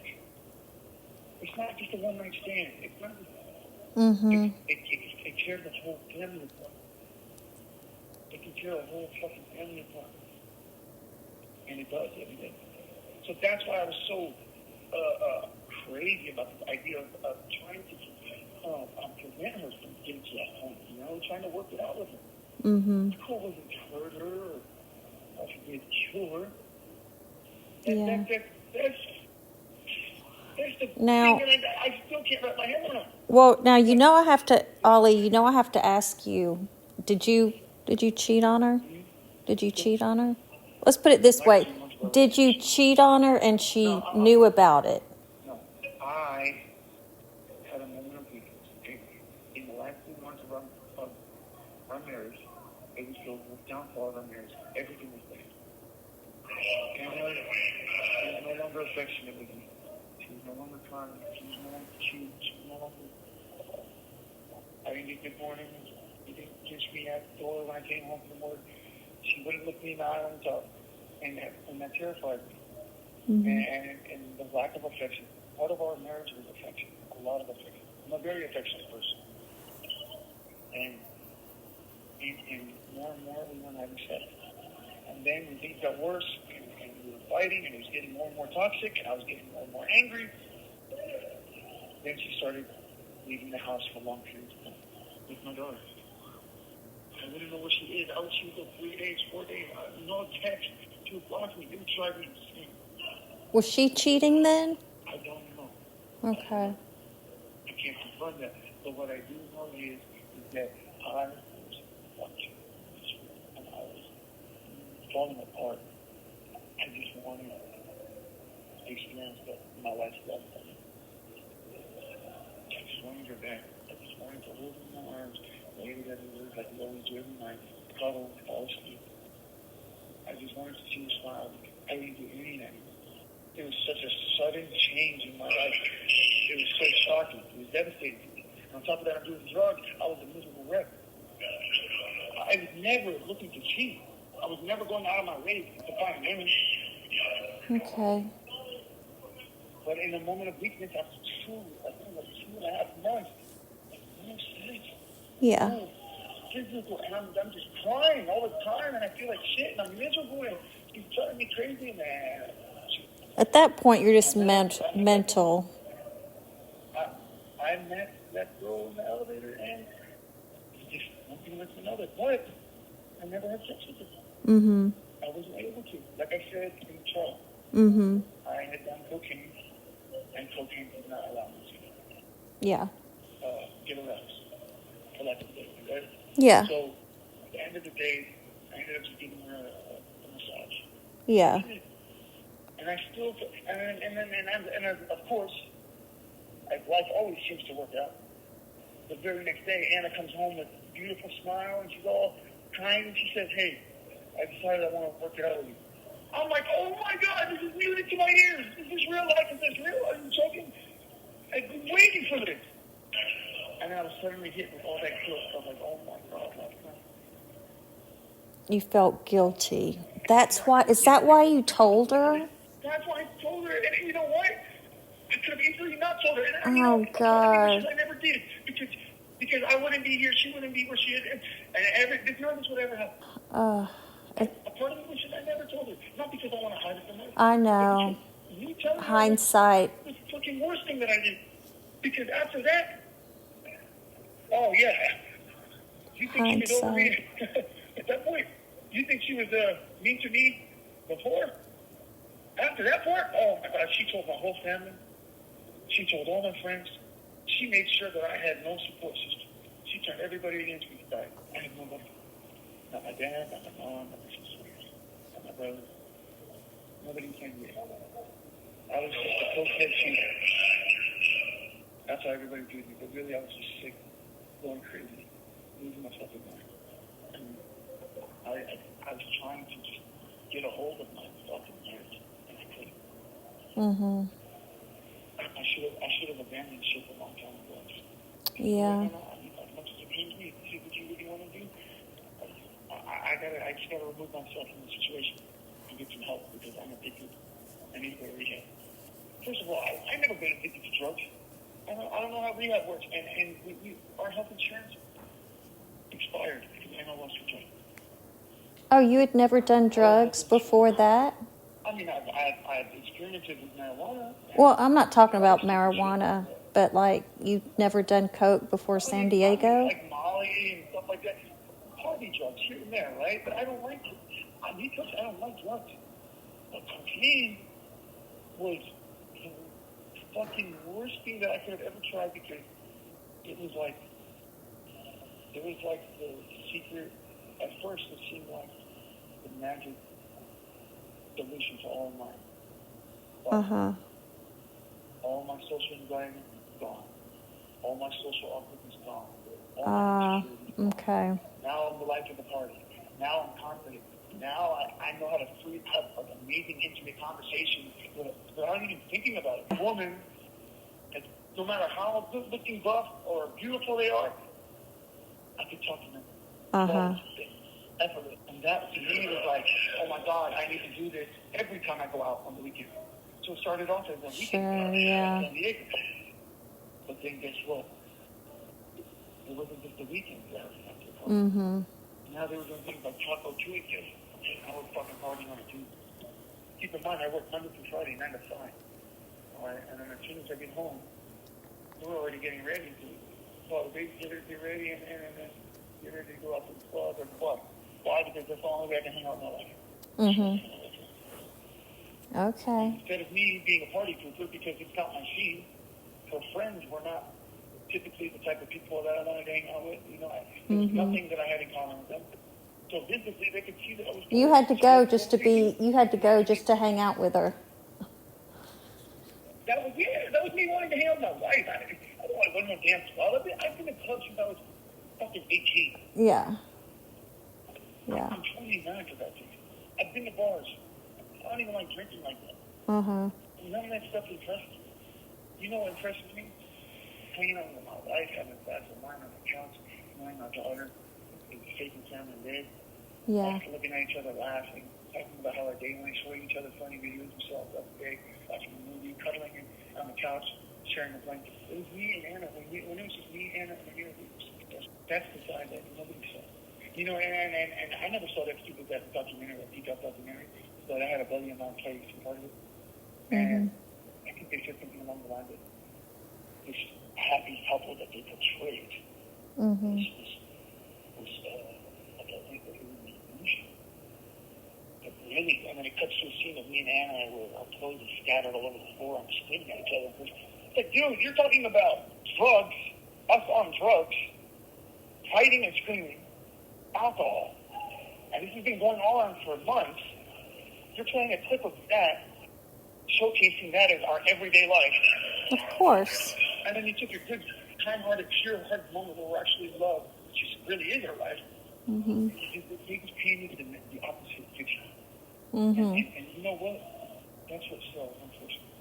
It's not just a one-night stand. It's not. It tears the whole family apart. It can tear a whole fucking family apart, and it does every day. So that's why I was so crazy about the idea of trying to prevent her from getting to that point. You know, trying to work it out with her. The goal wasn't to hurt her or to kill her. That's the now, thing that I still can't wrap my head around. Well, now, I have to, Ollie, I have to ask you, did you cheat on her? Did you cheat on her? Let's put it this way. Did you cheat on her and she knew about it? No. I had a moment of weakness. In the last 2 months of our marriage, it was the downfall of our marriage. Everything was bad. Anna was no longer affectionate with me. She was no longer kind. She was no longer... I didn't get good morning. She didn't kiss me at the door when I came home from work. She wouldn't look me in the eye on top. And that terrified me. And the lack of affection. Part of our marriage was affection. A lot of affection. I'm a very affectionate person. And more and more we weren't having sex. And then when things got worse, and we were fighting, and it was getting more and more toxic, and I was getting more and more angry. Then she started leaving the house for long periods of time with my daughter. I wouldn't know what she did. She would go 3 days, 4 days. No text. She would block me. It would drive me insane. Was she cheating then? I don't know. Okay. I can't confirm that. But what I do know is that I was watching this and I was falling apart. I just wanted to experience that in my life's lifetime. I just wanted her back. I just wanted to hold her in my arms, lay together with her like we always do every night, cuddle, fall asleep. I just wanted to see her smile. I didn't do anything. It was such a sudden change in my life. It was so shocking. It was devastating to me. On top of that, I'm doing drugs. I was a miserable wreck. I was never looking to cheat. I was never going out of my way to find women. Okay. But in a moment of weakness, after like 2.5 months, no sex, Yeah. no physical, and I'm just crying all the time, and I feel like shit, and I'm miserable, and he's driving me crazy, man. At that point, you're just mental. I met that girl in the elevator, and it's just one thing led to another. But I never had sex with her. Mm-hmm. I wasn't able to. Like I said in the trial, Mm-hmm. I had done cocaine, and cocaine did not allow me to Yeah. get aroused, for lack of a better word, right? Yeah. So at the end of the day, I ended up just giving her a massage. Yeah. And I still, and of course, life always seems to work out. The very next day, Anna comes home with a beautiful smile, and she's all kind, and she says, "Hey, I decided I want to work it out with you." I'm like, "Oh my God, this is music to my ears. Is this real life? Is this real? Are you joking?" I've been waiting for this. And I was suddenly hit with all that guilt. I was like, "Oh my God, You felt guilty. That's why. Is that why you told her? That's why I told her, and you know what? I could have easily not told her. And, Oh, God. I never did. Because I wouldn't be here, she wouldn't be where she is, and none of this would ever happen. A part of me wishes I never told her. Not because I want to hide it from her. I know. You telling her Hindsight. was the fucking worst thing that I did. Because after that, oh yeah. You think she was over me at that point? You think she was mean to me before? After that part, oh my God, she told my whole family. She told all my friends. She made sure that I had no support system. She turned everybody against me. I had nobody. Not my dad, not my mom, not my sisters, not my brother. Nobody came here. I was just a cokehead cheater. That's how everybody viewed me. But really, I was just sick, going crazy, losing myself again. And I was trying to just get a hold of my fucking marriage, and I couldn't. Mm-hmm. I should have abandoned shit a long time ago. Yeah. As much as it pains me, see what you really want to do. I just gotta remove myself from the situation and get some help because I'm addicted. I need to go to rehab. First of all, I've never been addicted to drugs. I don't know how rehab works, and our health insurance expired because Anna lost her job. Oh, you had never done drugs before that? I mean, I've experienced it with marijuana. Well, I'm not talking about marijuana, but like you've never done coke before San Diego? Like Molly and stuff like that. Party drugs here and there, right? But I don't like it. I don't like drugs. But cocaine was the fucking worst thing that I could have ever tried because it was like the secret. At first, it seemed like the magic solution to all my problems. All my social anxiety gone. All my social awkwardness gone. All my insecurity gone. Okay. Now I'm the life of the party. Now I'm confident. Now I know how to have like amazing intimate conversations without even thinking about it. A woman, no matter how good looking, buff, or beautiful they are, I could talk to them. Effortless. And that to me was like, oh my God, I need to do this every time I go out on the weekend. So it started off as a weekend in San Diego. But then guess what? It wasn't just the weekend that I was having to party. Now they were doing things like Taco Tuesday. I was fucking partying on a Tuesday. Keep in mind, I work Monday through Friday, 9 to 5. All right, and then as soon as I get home, we're already getting ready to call the babysitter, get ready, and then get ready to go out to the club or the club. Why? Because that's the only way I can hang out in my life. Okay. Instead of me being a party pooper because it's not my scene, her friends were not typically the type of people that I wanted to hang out with. You know, there was nothing that I had in common with them. So visibly, they could see that I was. You had to go just to be. You had to go just to hang out with her. That was me wanting to hang out with my wife. I don't want to go to no damn club. I've been in clubs since I was fucking 18. Yeah. Yeah. I'm 29 for that thing. I've been to bars. I don't even like drinking like that. Uh-huh. None of that stuff impresses me. You know what impresses me? Hanging out with my wife, having a glass of wine on the couch, knowing my daughter is taking time in bed. Yeah. Looking at each other, laughing, talking about how our day went, showing each other funny videos themselves up the day, watching a movie, cuddling on the couch, sharing a blanket. It was me and Anna. When it was just me, Anna, and you, that's the side that nobody saw. You know, and I never saw that stupid documentary, that deep documentary, but I had a buddy of mine play some part of it. And I think they said something along the lines of this happy couple that they portrayed was like a illusion. But really, I mean, it cuts to a scene of me and Anna with our clothes scattered all over the floor and screaming at each other. It's like, dude, you're talking about drugs, us on drugs, fighting and screaming, alcohol. And this has been going on for months. You're playing a clip of that, showcasing that as our everyday life. Of course. And then you took your good, kind-hearted, pure-hearted moment where we're actually in love, which really is our life. You just painted the opposite picture. And you know what? That's what sells, unfortunately.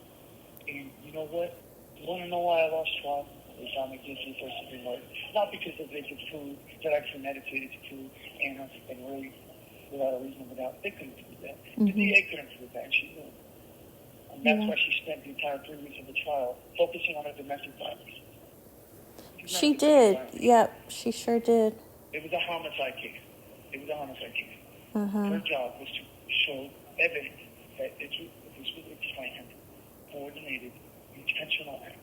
And you know what? You want to know why I lost track? They found me guilty of first degree murder. Not because of this food that I premeditated to prove Anna and really without a reasonable doubt. They couldn't prove that. The DA couldn't prove that, and she knew. And that's why she spent the entire 3 weeks of the trial focusing on her domestic violence. She did. Yep, she sure did. It was a homicide case. Her job was to show evidence that this was a planned, coordinated, intentional act.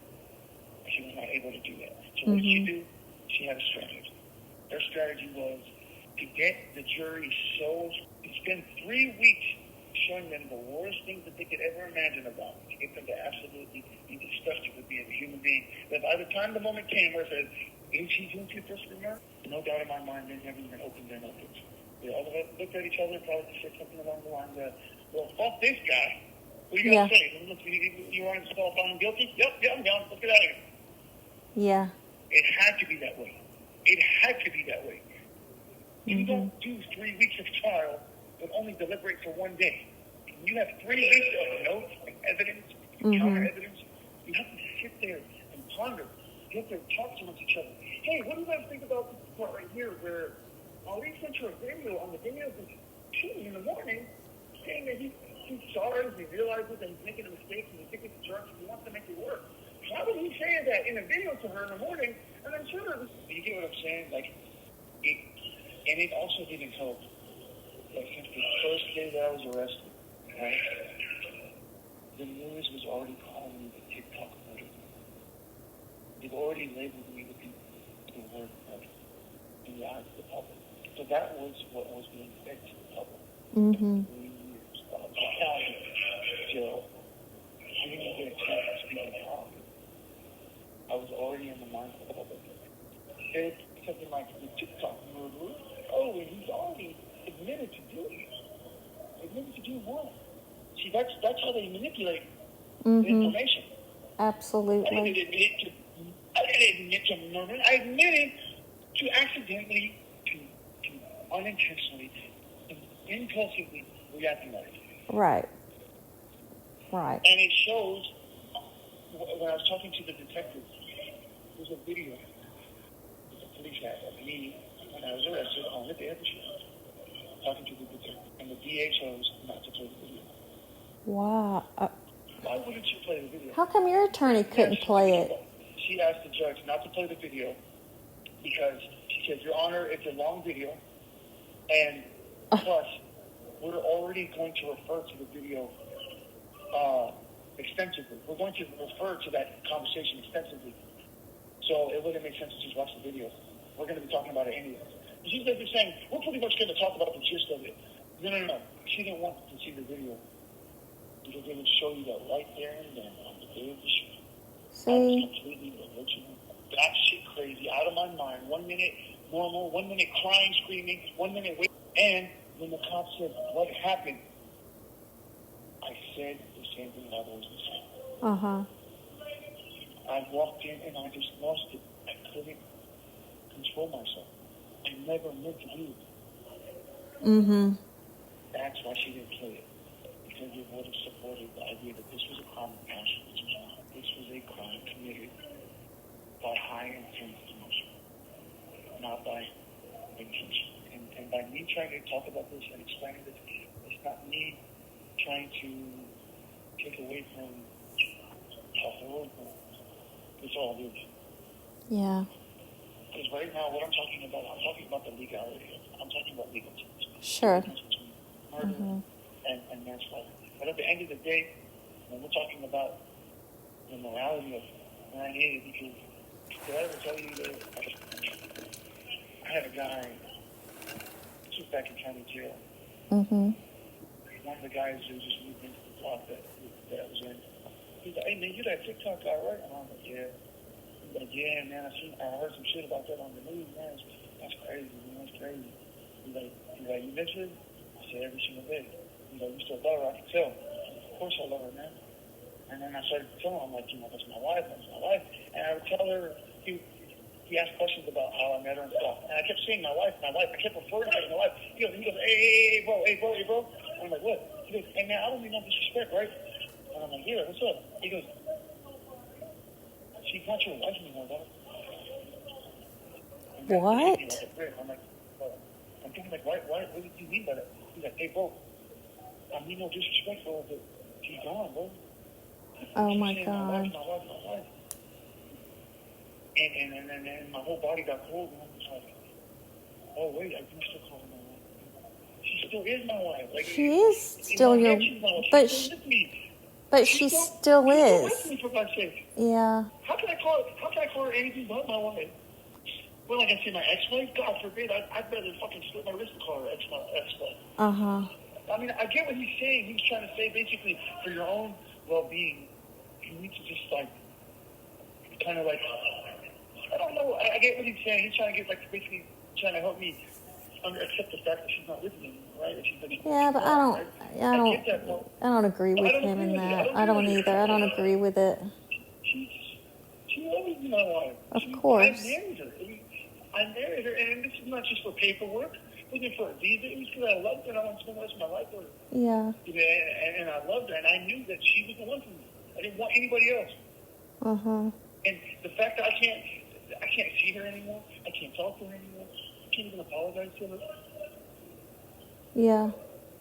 She was not able to do that. So what did she do? She had a strategy. Her strategy was to get the jury to spend 3 weeks showing them the worst things that they could ever imagine about me, to get them to absolutely be disgusted with me as a human being. That by the time the moment came where it says, is he guilty of first degree murder? No doubt in my mind, they never even opened their notebooks. They all looked at each other and probably said something along the lines of, well, fuck this guy. What are you going to say? Look, you want to find him guilty? Yep, I'm down. Let's get out of here. Yeah. It had to be that way. You don't do 3 weeks of trial but only deliberate for 1 day. You have 3 weeks of notes and evidence, counter evidence. You have to sit there and ponder. You have to talk amongst each other. Hey, what do you guys think about this part right here where Ali sent you a video on the day of the shooting in the morning saying that he's sorry, he realizes that he's making a mistake, and he's thinking it's drugs, and he wants to make it work. How would he say that in a video to her in the morning, and then shoot her? You get what I'm saying? It also didn't help that since the first day that I was arrested, right, the news was already calling me the TikTok murder. They've already labeled me the word murder in the eyes of the public. So that was what was being fed to the public. 3 years of battalion, jail. I didn't even get a chance to speak in talk. I was already in the mind of the public. It's something like the TikTok murderer. Oh, and he's already admitted to doing it. Admitted to do what? See, that's how they manipulate the information. Absolutely. I didn't admit to murder. I admitted to accidentally, to unintentionally, impulsively reacting like it. Right. And it shows, when I was talking to the detective, there's a video that the police had of me when I was arrested on the day of the shooting, talking to the detective. And the DA chose not to play the video. Wow. Why wouldn't you play the video? How come your attorney couldn't play it? She asked the judge not to play the video because she said, Your Honor, it's a long video, and plus, we're already going to refer to the video extensively. We're going to refer to that conversation extensively. So it wouldn't make sense to just watch the video. We're going to be talking about it anyway. She's like saying, we're pretty much going to talk about the gist of it. No. She didn't want to see the video Because they would show you that right there and then on the day of the shoot. I was See? completely religion, that shit crazy, out of my mind. 1 minute normal, 1 minute crying, screaming, 1 minute wait. And when the cop said, what happened? I said the same thing I've always been saying. Uh-huh. I walked in and I just lost it. I couldn't control myself. I never meant to do it. Mm-hmm. That's why she didn't play it. Because it would have supported the idea that this was a crime of passion. This was a crime committed by high intent emotion, not by intention. And by me trying to talk about this and explaining this, it's not me trying to take away from how horrible this all is. Yeah. Because right now, what I'm talking about the legality. I'm talking about legal terms. Sure. Murder and manslaughter. But at the end of the day, when we're talking about the morality of 980, because did I ever tell you that I had a guy, this was back in county jail. Mm-hmm. One of the guys who just moved into the block that I was in, he's like, hey man, you that TikTok guy, right? And I'm like, yeah. He's like, yeah, man, I heard some shit about that on the news, man. That's crazy, man, that's crazy. He's like, you miss her? I said, every single day. He's like, you still love her? I can tell. Of course I love her, man. And then I started telling him, I'm like, that's my wife, that's my wife. And I would tell her, he asked questions about how I met her and stuff. And I kept saying my wife. I kept referring to her as my wife. He goes, hey, bro. And I'm like, what? He goes, hey, man, I don't mean no disrespect, right? And I'm like, yeah, what's up? He goes, she's not your wife anymore, dog. What? I'm like, I'm thinking, like, what did you mean by that? He's like, hey, bro, I mean no disrespect, bro, but she's gone, bro. Oh my God. My wife. And my whole body got cold, and I'm just like, oh, wait, I do still call her my wife. She still is my wife. Like, She is still your, but she still is. With me, for God's sake. Yeah. How can I call her anything but my wife? Well, like I say, my ex-wife, God forbid, I'd rather fucking slit my wrist and call her ex-wife. Uh-huh. I mean, I get what he's saying. He's trying to say, basically, for your own well-being, you need to just, like, kind of like, I don't know. I get what he's saying. He's trying to get, like, basically trying to help me accept the fact that she's not with me, right? Yeah, but I don't agree with him in that. I don't either. I don't agree with it. She always been my wife. Of course. I married her, and this is not just for paperwork. It wasn't for a visa. It was because I loved her, and I wanted to spend the rest of my life with her. Yeah. And I loved her, and I knew that she was the one for me. I didn't want anybody else. Uh-huh. And the fact that I can't see her anymore, I can't talk to her anymore, I can't even apologize to her. Yeah.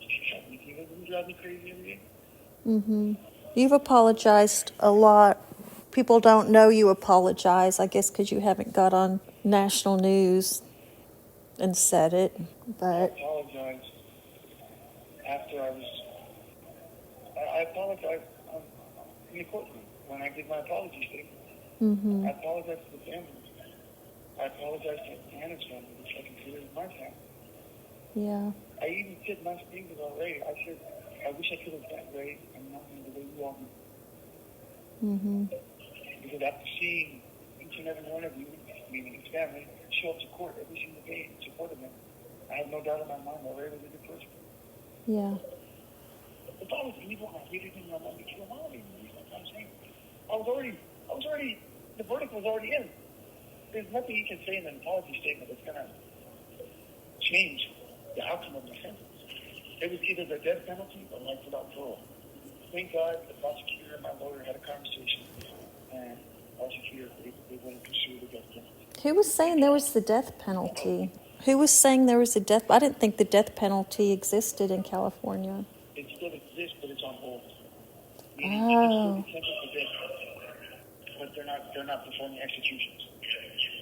It drives me crazy every day. Mm-hmm. You've apologized a lot. People don't know you apologize, I guess, because you haven't got on national news and said it. But I apologized after I apologized in the courtroom when I did my apology statement. Mm-hmm. I apologized to the family. I apologized to Hannah's family, which I consider my family. Yeah. I even said nice things about Ray. I said, I wish I could have met Ray and known him the way you all do. Mm-hmm. Because after seeing each and every one of you, meaning his family, show up to court every single day in support of him, I have no doubt in my mind that Ray was a good person. Yeah. If I was evil and I hated him, I'm like, kill him all of you. You know what I'm saying? I was already, the verdict was already in. There's nothing you can say in an apology statement that's going to change the outcome of the sentence. It was either the death penalty or life without parole. Thank God the prosecutor and my lawyer had a conversation, and the prosecutor, they wouldn't pursue the death penalty. Who was saying there was the death penalty? Who was saying there was a death? I didn't think the death penalty existed in California. It still exists, but it's on hold. Oh. It's still for death, but they're not performing executions.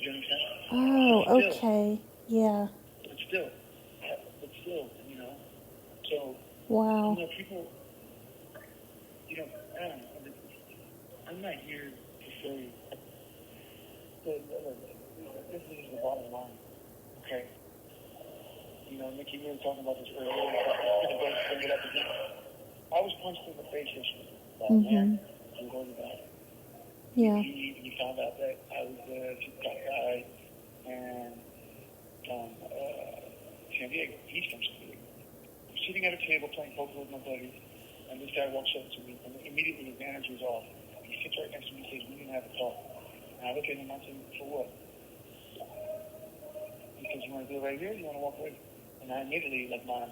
You understand? Oh, okay. Yeah. But still, you know. So, wow. you know, people, you know, I don't know. I'm not here to say, this is the bottom line, okay? You know, Nikki, we were talking about this earlier. I'm going to bring it up again. I was punched in the face yesterday by a Mm-hmm. man who heard about it. Yeah. He found out that I was a TikTok guy and from San Diego. He's from San Diego. I'm sitting at a table playing poker with my buddies, and this guy walks up to me, and immediately his manager's off. He sits right next to me and says, "We need to have a talk." And I look at him and I say, "For what?" He says, "You want to do it right here? Or you want to walk away?" And I immediately, like my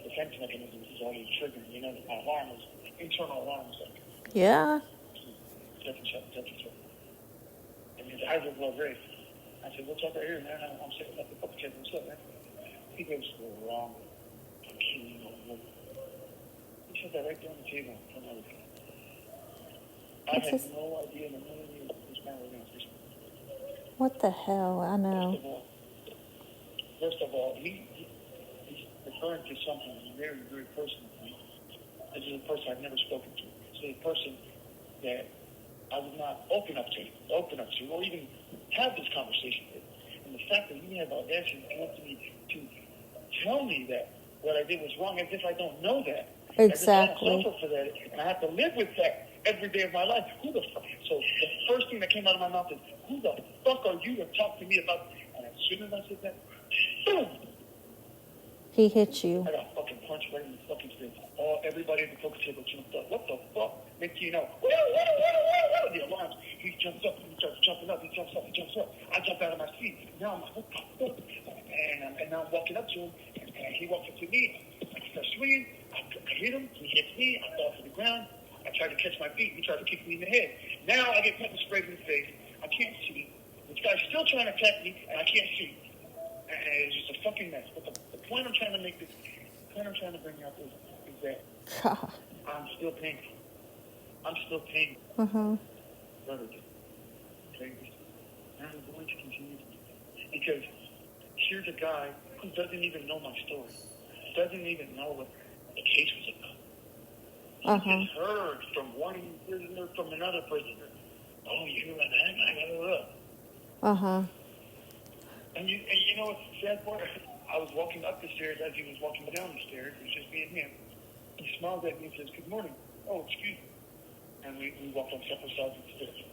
defense mechanism is already triggering. You know, my alarm is internal alarm is like, Yeah. second shot. And his eyes are well raised. I said, "We'll talk right here, man. I'm sitting at the poker table. What's up, man?" He goes, "Well, wrong. I'm kidding you." He said that right there on the table in front of everything. I had no idea in a million years that this man was going to say something. What the hell? I know. First of all, he's referring to something very, very personal to me. This is a person I've never spoken to. This is a person that I would not open up to, or even have this conversation with. And the fact that he had the audacity to come up to me to tell me that what I did was wrong, as if I don't know that. Exactly. As if I don't suffer for that, and I have to live with that every day of my life. Who the fuck? So the first thing that came out of my mouth is, "Who the fuck are you to talk to me about?" And as soon as I said that, boom! He hit you. I got fucking punched right in the fucking face. Everybody at the poker table jumped up. What the fuck? Next thing you know, the alarms. He jumps up. He starts jumping up. He jumps up. I jump out of my seat. Now I'm like, what the fuck? And now I'm walking up to him, and he walks up to me. I start swinging. I hit him. He hits me. I fall to the ground. I try to catch my feet. He tries to kick me in the head. Now I get pepper sprayed in the face. I can't see. This guy's still trying to attack me, and I can't see. And it's just a fucking mess. But the point I'm trying to make this, the point I'm trying to bring out is that God. I'm still painful. I'm still painful. Uh-huh. Brother, okay? And I'm going to continue to do that. Because here's a guy who doesn't even know my story. Doesn't even know what the case was about. He just heard from one prisoner from another prisoner. "Oh, you know that? Uh-huh. And you know what's the sad part? I was walking up the stairs as he was walking down the stairs. It was just me and him. He smiled at me and says, "Good morning." "Oh, excuse me." And we walked on separate sides of the stairs.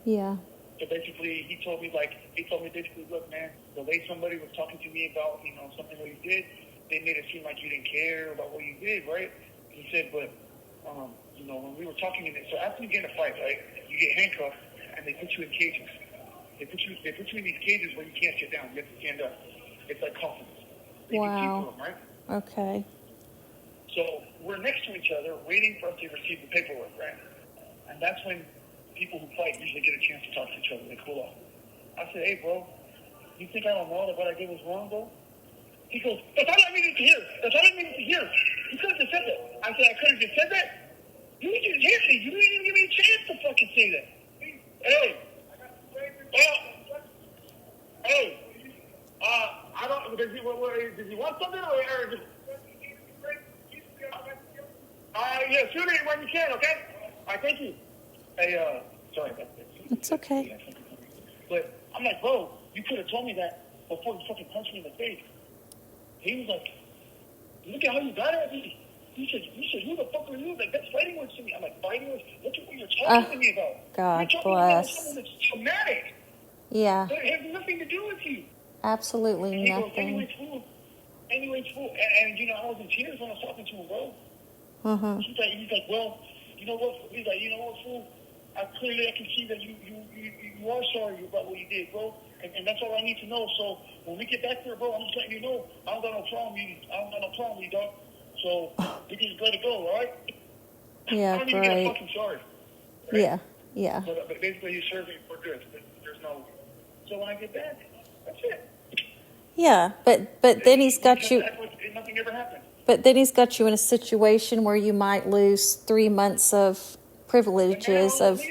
Yeah. So basically, he told me basically, "Look, man, the way somebody was talking to me about, something that you did, they made it seem like you didn't care about what you did, right?" He said, "But, when we were talking so after you get in a fight, right, you get handcuffed and they put you in cages. They put you in these cages where you can't sit down. You have to stand up. It's like coffins. They can keep them, right? Okay. So we're next to each other, waiting for us to receive the paperwork, right? And that's when people who fight usually get a chance to talk to each other. They cool off. I said, "Hey, bro, you think I don't know that what I did was wrong, bro?" He goes, "That's all I needed to hear. That's all I needed to hear. You could have just said that." I said, "I could have just said that? You didn't hear me. You didn't even give me a chance to fucking say that." Hey. Hey. I don't. Does he want something or just? Yeah, shoot it when you can, okay? All right, thank you. Hey, sorry about that. It's okay. But I'm like, "Bro, you could have told me that before you fucking punched me in the face." He was like, "Look at how you got at me." He said, "Who the fuck are you?" Like, "That's fighting words to me." I'm like, "Fighting words? Look at what you're talking to me about." God you're talking bless. about someone that's traumatic. Yeah. It has nothing to do with you. Absolutely And he nothing. goes, anyways, fool. And I was in tears when I was talking to him, bro. Uh-huh. He's like, "Well, you know what?" He's like, "You know what, fool? I can see that you are sorry about what you did, bro. And that's all I need to know. So when we get back there, bro, I'm just letting you know, I don't got no problem with you, dog. So we can just let it go, all right?" Yeah, I don't even get a fucking sorry. Right? Yeah. But basically, he's serving for good. There's no. So when I get back, that's it. Yeah, but then he's got you. Nothing ever happened. But then he's got you in a situation where you might lose 3 months of privileges of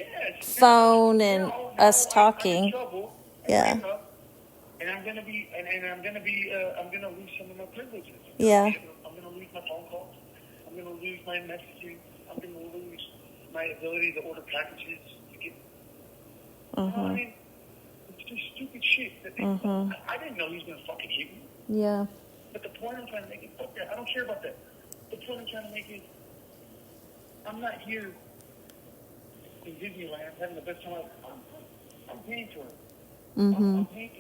phone and us talking. Yeah. And I'm gonna lose some of my privileges. Yeah. I'm gonna lose my phone calls. I'm gonna lose my messaging. I'm gonna lose my ability to order packages. To get. I mean, it's just stupid shit. That I didn't know he was gonna fucking hit me. Yeah. But the point I'm trying to make is, fuck that. I don't care about that. the point I'm trying to make is, I'm not here in Disneyland having the best time. I'm paying for it. Mm-hmm. I'm paying.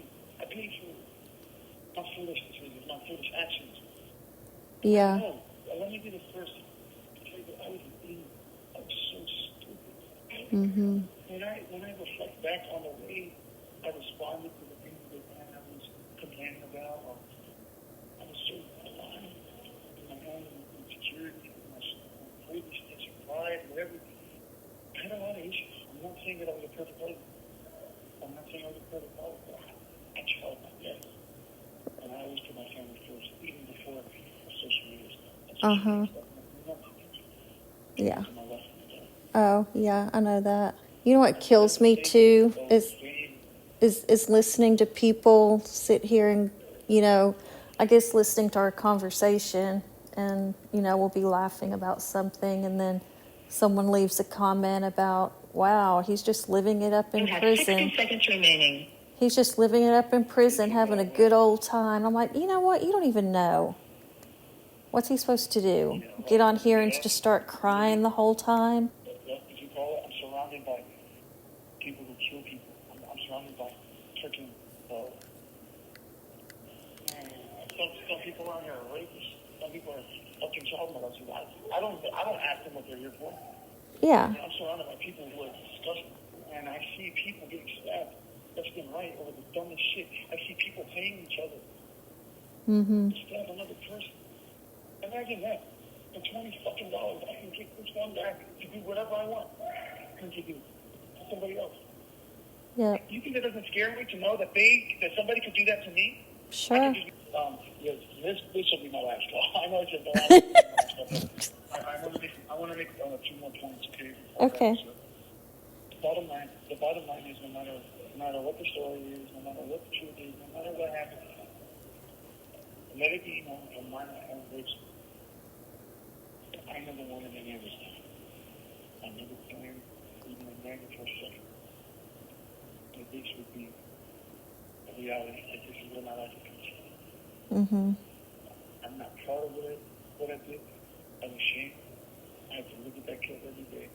I paid for my foolish decisions, my foolish actions. Yeah. No, let me be the first to tell you that I was an idiot. I was so stupid. Mm-hmm. When I reflect back on the way I responded to the things that I was complaining about, or I was so blind in my own insecurity, my foolishness, pride, whatever. I had a lot of issues. I'm not saying that I was a perfect husband. I'm not saying I was a perfect father, but I tried my best. And I always put my family first, even before social media stuff. Uh-huh. Yeah. To my left and right. Oh, yeah, I know that. You know what kills me too is listening to people sit here and, you know, I guess listening to our conversation and, you know, we'll be laughing about something and then someone leaves a comment about, wow, he's just living it up in prison. 60 seconds remaining. He's just living it up in prison, having a good old time. I'm like, you know what? You don't even know. What's he supposed to do? Get on here and just start crying the whole time? If you call it, I'm surrounded by people who kill people. I'm surrounded by freaking, some people around here are rapists. Some people are fucking child molesters. I don't ask them what they're here for. Yeah. I'm surrounded by people who are disgusting. And I see people getting stabbed left and right over the dumbest shit. I see people paying each other Mm-hmm. to stab another person. Imagine that. For $20 fucking I can get this one back to do whatever I want. Can you do to somebody else? Yeah. You think that doesn't scare me to know that somebody could do that to me? Sure. Yes, this will be my last call. I know it's the last call. I want to make 2 more points, okay? Okay. So, the bottom line is no matter what the story is, no matter what the truth is, no matter what happens, let it be known from my own lips. I never wanted any of this stuff. I never planned even a negative for a second that this would be a reality, that this is where my life is concerned. Mm-hmm. I'm not proud of what I did. I'm ashamed. I have to look at that kid every day.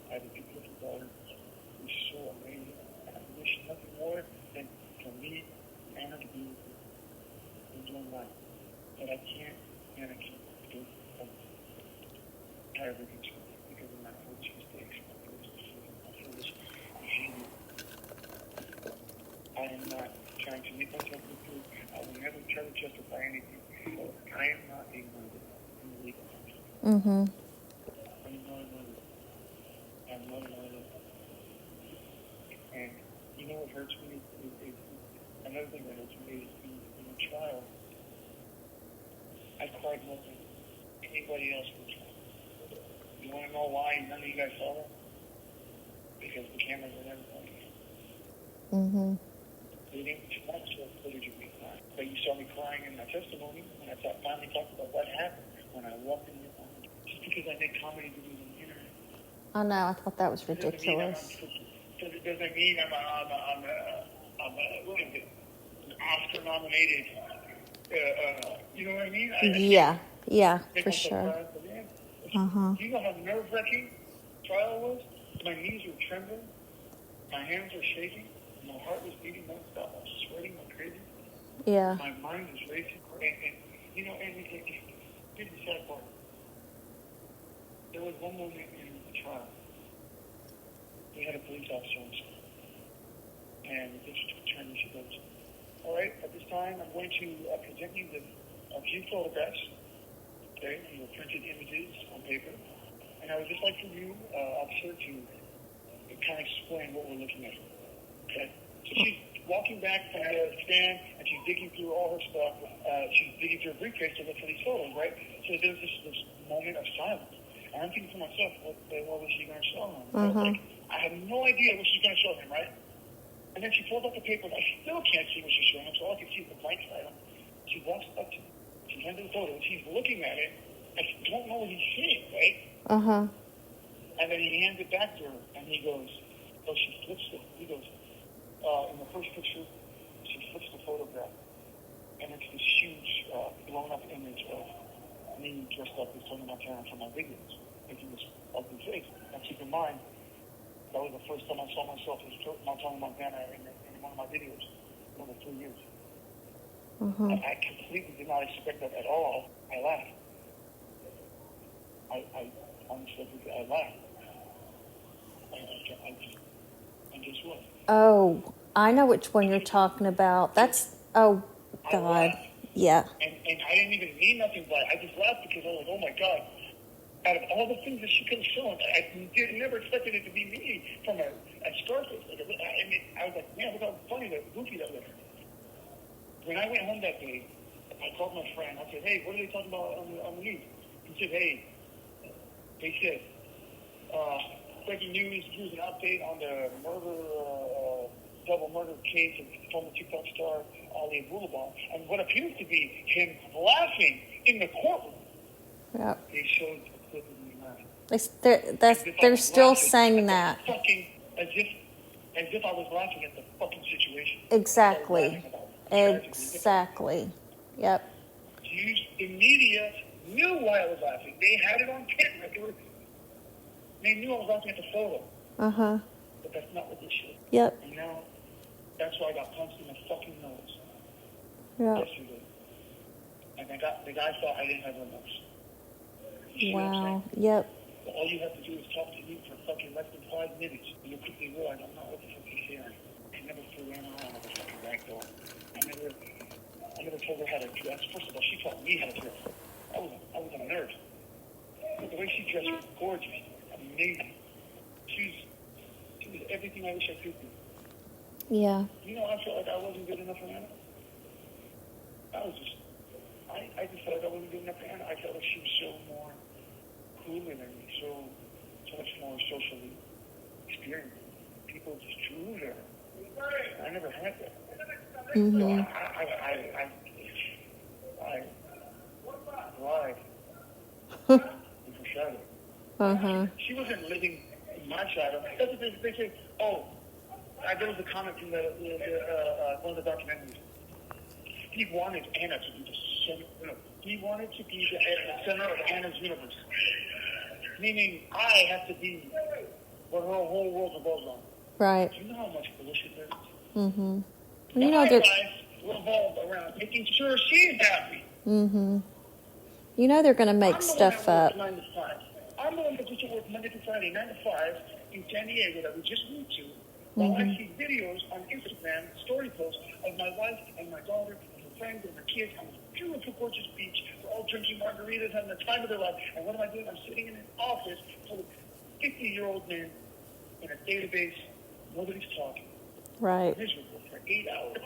I have a beautiful daughter who's so amazing. I wish nothing more than for me and her to be enjoying life. But I can't and I can't do everything because of my foolish mistakes, my foolish decisions, my foolish behavior. I am not trying to make myself look good. I will never try to justify anything. I am not a murderer. I'm a legal person. Mm-hmm. I'm not a murderer. I'm not a murderer. And you know what hurts me is another thing that hurts me is in the trial, I cried more than anybody else would cry. You want to know why none of you guys saw that? Because the cameras were never pointing. Mm-hmm. They didn't show footage of me crying. But you saw me crying in my testimony when I finally talked about what happened when I walked in the office. Just because I make comedy videos on the internet. I know. I thought that was ridiculous. It doesn't mean I'm a what is it? An Oscar-nominated. You know what I mean? Yeah, for sure. Uh-huh. Do you know how nerve-wracking trial was? My knees were trembling. My hands were shaking. My heart was beating nonstop. I was sweating like crazy. Yeah. My mind was racing. And you know, and here's the sad part. There was one moment in the trial. We had a police officer on scene. And the district attorney, she goes, all right, at this time, I'm going to present you with a few photographs. Okay, printed images on paper. And I would just like for you, officer, to kind of explain what we're looking at. Okay? So she's walking back from the stand, and she's digging through all her stuff. She's digging through her briefcase to look for these photos, right? So there's this moment of silence. And I'm thinking to myself, what the hell is she going to show him? Uh-huh. I have no idea what she's going to show him, right? And then she pulls out the papers. I still can't see what she's showing him, so all I can see is the blank side. She walks up to him. She hands him the photo. He's looking at it. I don't know what he's seeing, right? Uh-huh. And then he hands it back to her, and he goes, oh, she flips it. He goes, in the first picture, she flips the photograph, and it's this huge, blown-up image of me dressed up as Tony Montana from my videos, making this ugly face. Now keep in mind, that was the first time I saw myself as Tony Montana in one of my videos in over 3 years. Mm-hmm. I completely did not expect that at all. I laughed. I honestly, I laughed. I just what? Oh, I know which one you're talking about. That's, oh, God. Yeah. And I didn't even mean nothing by it. I just laughed because I was like, oh my God. Out of all the things that she could have shown, I never expected it to be me from a Scarface. Like, I was like, man, look how funny that goofy that was. When I went home that day, I called my friend. I said, hey, what are they talking about on the news? He said, hey, they said, breaking news, here's an update on the double murder case of former TikTok star Ali Boulevard, and what appears to be him laughing in the courtroom. Yep. They showed a clip of me laughing. They're still saying that. As if I was laughing at the fucking situation. Exactly. Exactly. Yep. The media knew why I was laughing. They had it on camera. They knew I was laughing at the photo. Uh-huh. But that's not what they showed. Yep. And now, that's why I got punched in the fucking nose. Yep. Yesterday. And the guy thought I didn't have remorse. Wow. Yep. But all you have to do is talk to me for fucking less than 5 minutes. And you'll quickly realize I'm not what the fuck you're saying. I never threw ran around like a fucking ragdoll. I never told her how to dress. First of all, she taught me how to dress. I was a nerd. But the way she dressed was gorgeous. Amazing. She was everything I wish I could be. Yeah. You know, I felt like I wasn't good enough for Anna. I just felt like I wasn't good enough for Anna. I felt like she was so more cooler than me, so much more socially experienced. People just drew her. I never had that. Mm-hmm. So I lied in her shadow. Uh-huh. She wasn't living in my shadow. That's what they say. Oh, there was a comment from one of the documentaries. He wanted Anna to be the center. He wanted to be the center of Anna's universe. Meaning, I have to be what her whole world revolves on. Right. Do you know how much bullshit there is? Mm-hmm. You know, their life revolves around making sure she's happy. Mm-hmm. You know they're going to make stuff up. I'm the one that goes to work Monday to Friday, 9 to 5, in San Diego that we just moved to. While I see videos on Instagram, story posts of my wife and my daughter and her friends and her kids on this beautiful, gorgeous beach. They're all drinking margaritas, having the time of their life. And what am I doing? I'm sitting in an office full of 50-year-old men in a database. Nobody's talking. Right. Miserable for 8 hours.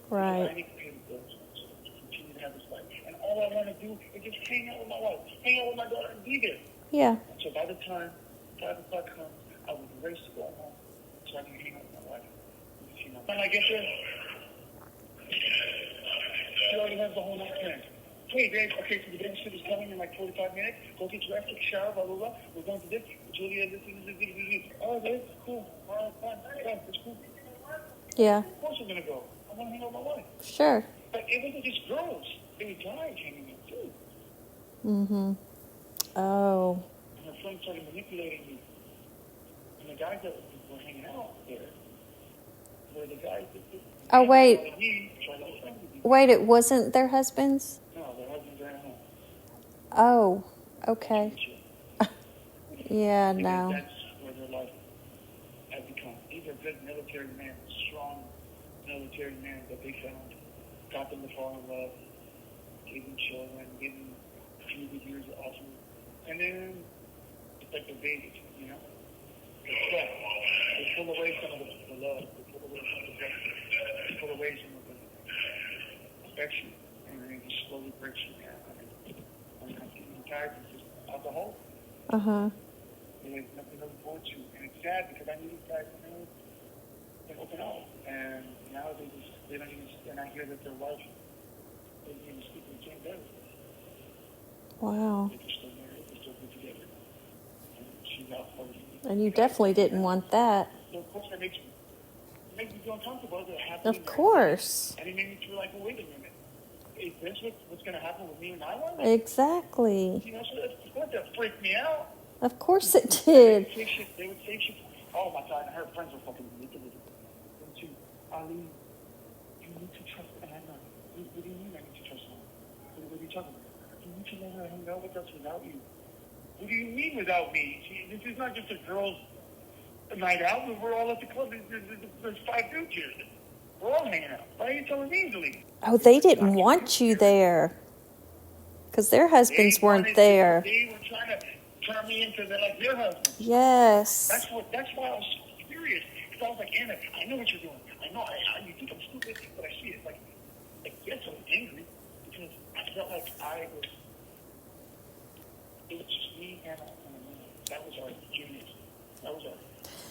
Right. I need to pay the bills to continue to have this life. And all I want to do is just hang out with my wife, hang out with my daughter, and be there. Yeah. So by the time 5 o'clock comes, I would race to go home so I can hang out with my wife. When I get there, she already has the whole night planned. Hey, babe, okay, so the babysitter's coming in like 45 minutes. Go get dressed, take a shower, blah, blah, blah. We're going to this. Julia, this. Oh, babe, cool. All right, fine. Yeah, it's cool. Yeah. Of course I'm going to go. I want to hang out with my wife. Sure. But it wasn't just girls. It was guys hanging out, too. Mm-hmm. Oh. And her friends started manipulating me. And the guys that were hanging out there were the guys that... Oh, wait. Wait, it wasn't their husbands? No, their husbands are at home. Oh, okay. Yeah, no. That's where their life has become. These are good military men, strong military men that they found, got them to fall in love, gave them children, gave them a few good years of awesome. And then it's like the babies, you know? They pull away some of the love, they pull away some of the justice, they pull away some of the affection, and then it just slowly breaks you down. And the guys is just alcohol. Uh-huh. There's nothing to look forward to. And it's sad because I knew these guys when they open up. And now they're not here that their wife doesn't even speak in the same bed. Wow. They're still married, they're still good together. And she's out partying. And you definitely didn't want that. So of course that makes me feel uncomfortable. Of course. And it made me feel like, well, wait a minute. is this what's going to happen with me and my life? Exactly. You know, so that freaked me out. Of course it did. They would say shit. Oh my God, and her friends were fucking manipulative. Ali, you need to trust Anna. What do you mean I need to trust Anna? What are you talking about? You need to let her hang out with us without you. What do you mean without me? See, this is not just a girls' night out. We're all at the club. There's 5 dudes here. We're all hanging out. Why are you telling me to leave? Oh, they didn't want you there. Because their husbands weren't there. They were trying to turn me into their husbands. Yes. That's why I was so furious. Because I was like, Anna, I know what you're doing. I know. You think I'm stupid, but I see it. Like yes, I was angry because I felt like it was just me, Anna, and a man. That was our genius. That was our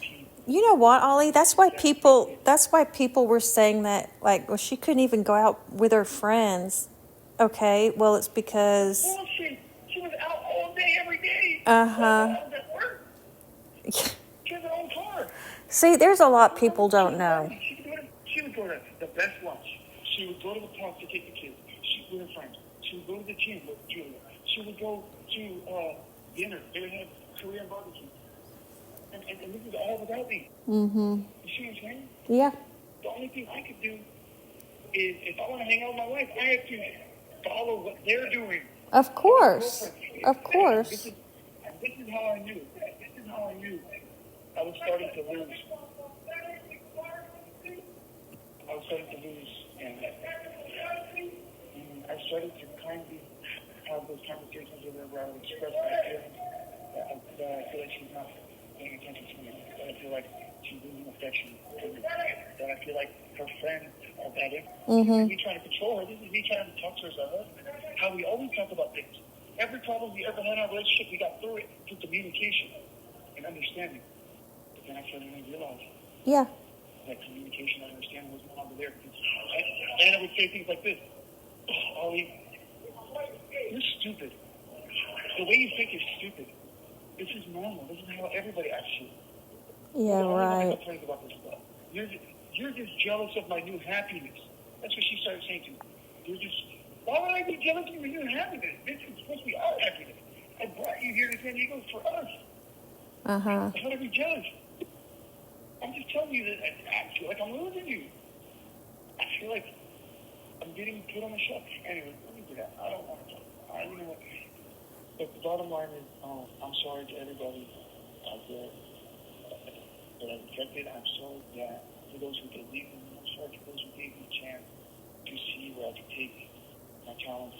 team. You know what, Ollie? That's why people were saying that, like, well, she couldn't even go out with her friends. Okay, well, it's because... Bullshit. She was out all day, every day. Uh-huh. I was at work. She has her own car. See, there's a lot people don't know. She would go to the best lunch. She would go to the park to take the kids. With her friends. She would go to the gym with Julia. She would go to dinner. They would have Korean barbecue. And this is all without me. Mm-hmm. You see what I'm saying? Yeah. The only thing I could do is, if I want to hang out with my wife, I have to follow what they're doing. Of course. Of course. This is how I knew. This is how I knew I was starting to lose. And I started to kind of have those conversations with her where I would express my feelings that I feel like she's not paying attention to me, that I feel like she's losing affection, that I feel like her friends are bad influence. Mm-hmm. This is me trying to control her. This is me trying to talk to her as a husband. How we always talk about things. Every problem we ever had in our relationship, we got through it through communication and understanding. But then I suddenly realized that communication and understanding was no longer there. And I would say things like this. Oh, Ollie, you're stupid. The way you think is stupid. This is normal. This is how everybody acts here. Yeah, right. Complains about this stuff. You're just jealous of my new happiness. That's what she started saying to me. Why would I be jealous of your new happiness? This is supposed to be our happiness. I brought you here to San Diego for us. Uh-huh. Why would I be jealous? I'm just telling you that I feel like I'm losing you. I feel like I'm getting put on the shelf. Anyway, let me do that. I don't want to talk. You know what? But the bottom line is, I'm sorry to everybody out there that I rejected. I'm sorry for those who believe in me. I'm sorry for those who gave me a chance to see where I could take my talents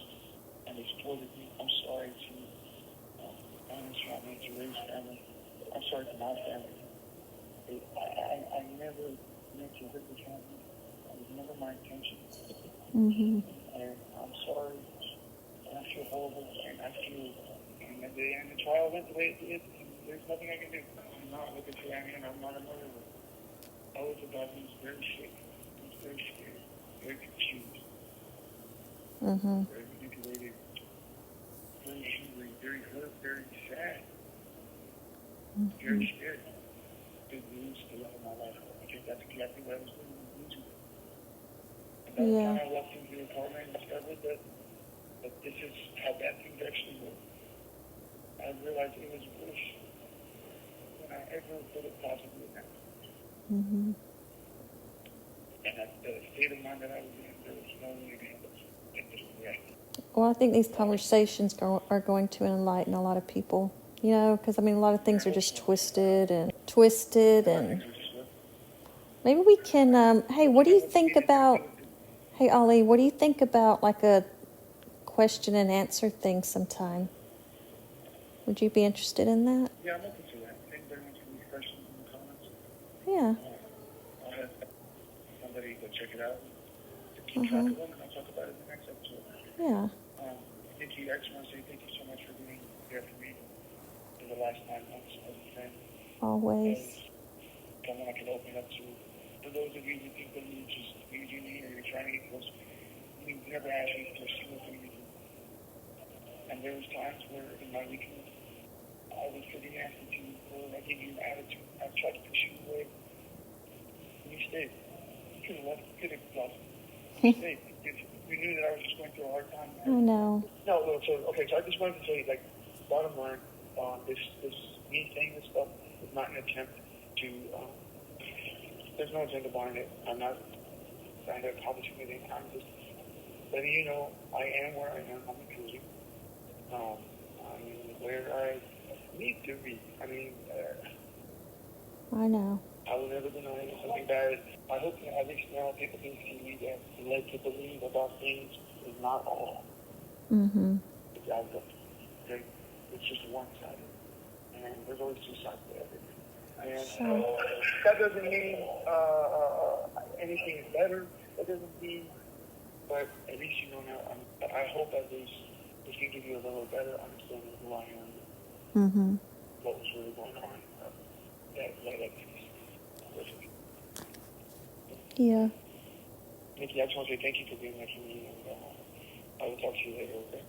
and they supported me. I'm sorry to Anna's family, to Ray's family. I'm sorry to my family. I never meant to hurt the family. It was never my intention. Mm-hmm. And I'm sorry. And I feel horrible. And I feel, and the trial went the way it did. And there's nothing I can do. I'm not looking for Annie, and I'm not a murderer. I was about being very sick. I was very scared, very confused, very manipulated, very angry, very hurt, very sad, very scared. Big lose the love of my life. I think that's exactly what I was doing. Losing it. And by the time I walked into the apartment and discovered that this is how bad things actually were, I realized it was worse than I ever could have possibly imagined. Mm-hmm. And the state of mind that I was in, there was no way to handle it. Well, I think these conversations are going to enlighten a lot of people. You know, because, I mean, a lot of things are just twisted and maybe we can, hey, what do you think about, hey, Ollie, what do you think about, like, a question and answer thing sometime? Would you be interested in that? Yeah, I'm open to that. Thank you very much for these questions in the comments. Yeah. I'll have somebody go check it out to keep track of them, and I'll talk about it in the next episode. Yeah. Nikki, I just want to say thank you so much for being there for me for the last 9 months as a friend. Always. Someone I can open up to. For those of you who think that you're just using me or you're trying to get close, we never asked you for a single thing to do. And there was times where in my weakness, I was pretty nasty to you, or I gave you an attitude. I tried to push you away. And you stayed. You could have left. You could have lost. You stayed. We knew knew that I was just going through a hard time. I know. No, so I just wanted to say, like, bottom line, this me saying this stuff is not an attempt to, there's no agenda behind it. I'm not trying to accomplish anything. I'm just letting you know I am where I am. I'm improving. I'm where I need to be. I mean, I know. I will never deny something bad. I hope that at least now people can see that led to believe about things is not all. Mm-hmm. It's out there. Okay? It's just one-sided. And there's always two sides to everything. And Sure. that doesn't mean anything is better. That doesn't mean, but at least you know now. I hope at least this can give you a little better understanding of who I am, Mm-hmm. what was really going on. That Yeah. Nikki, I just want to say thank you for being there for me, and I will talk to you later, okay?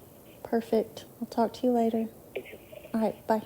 Perfect. I'll talk to you later. Take care. All right. Bye.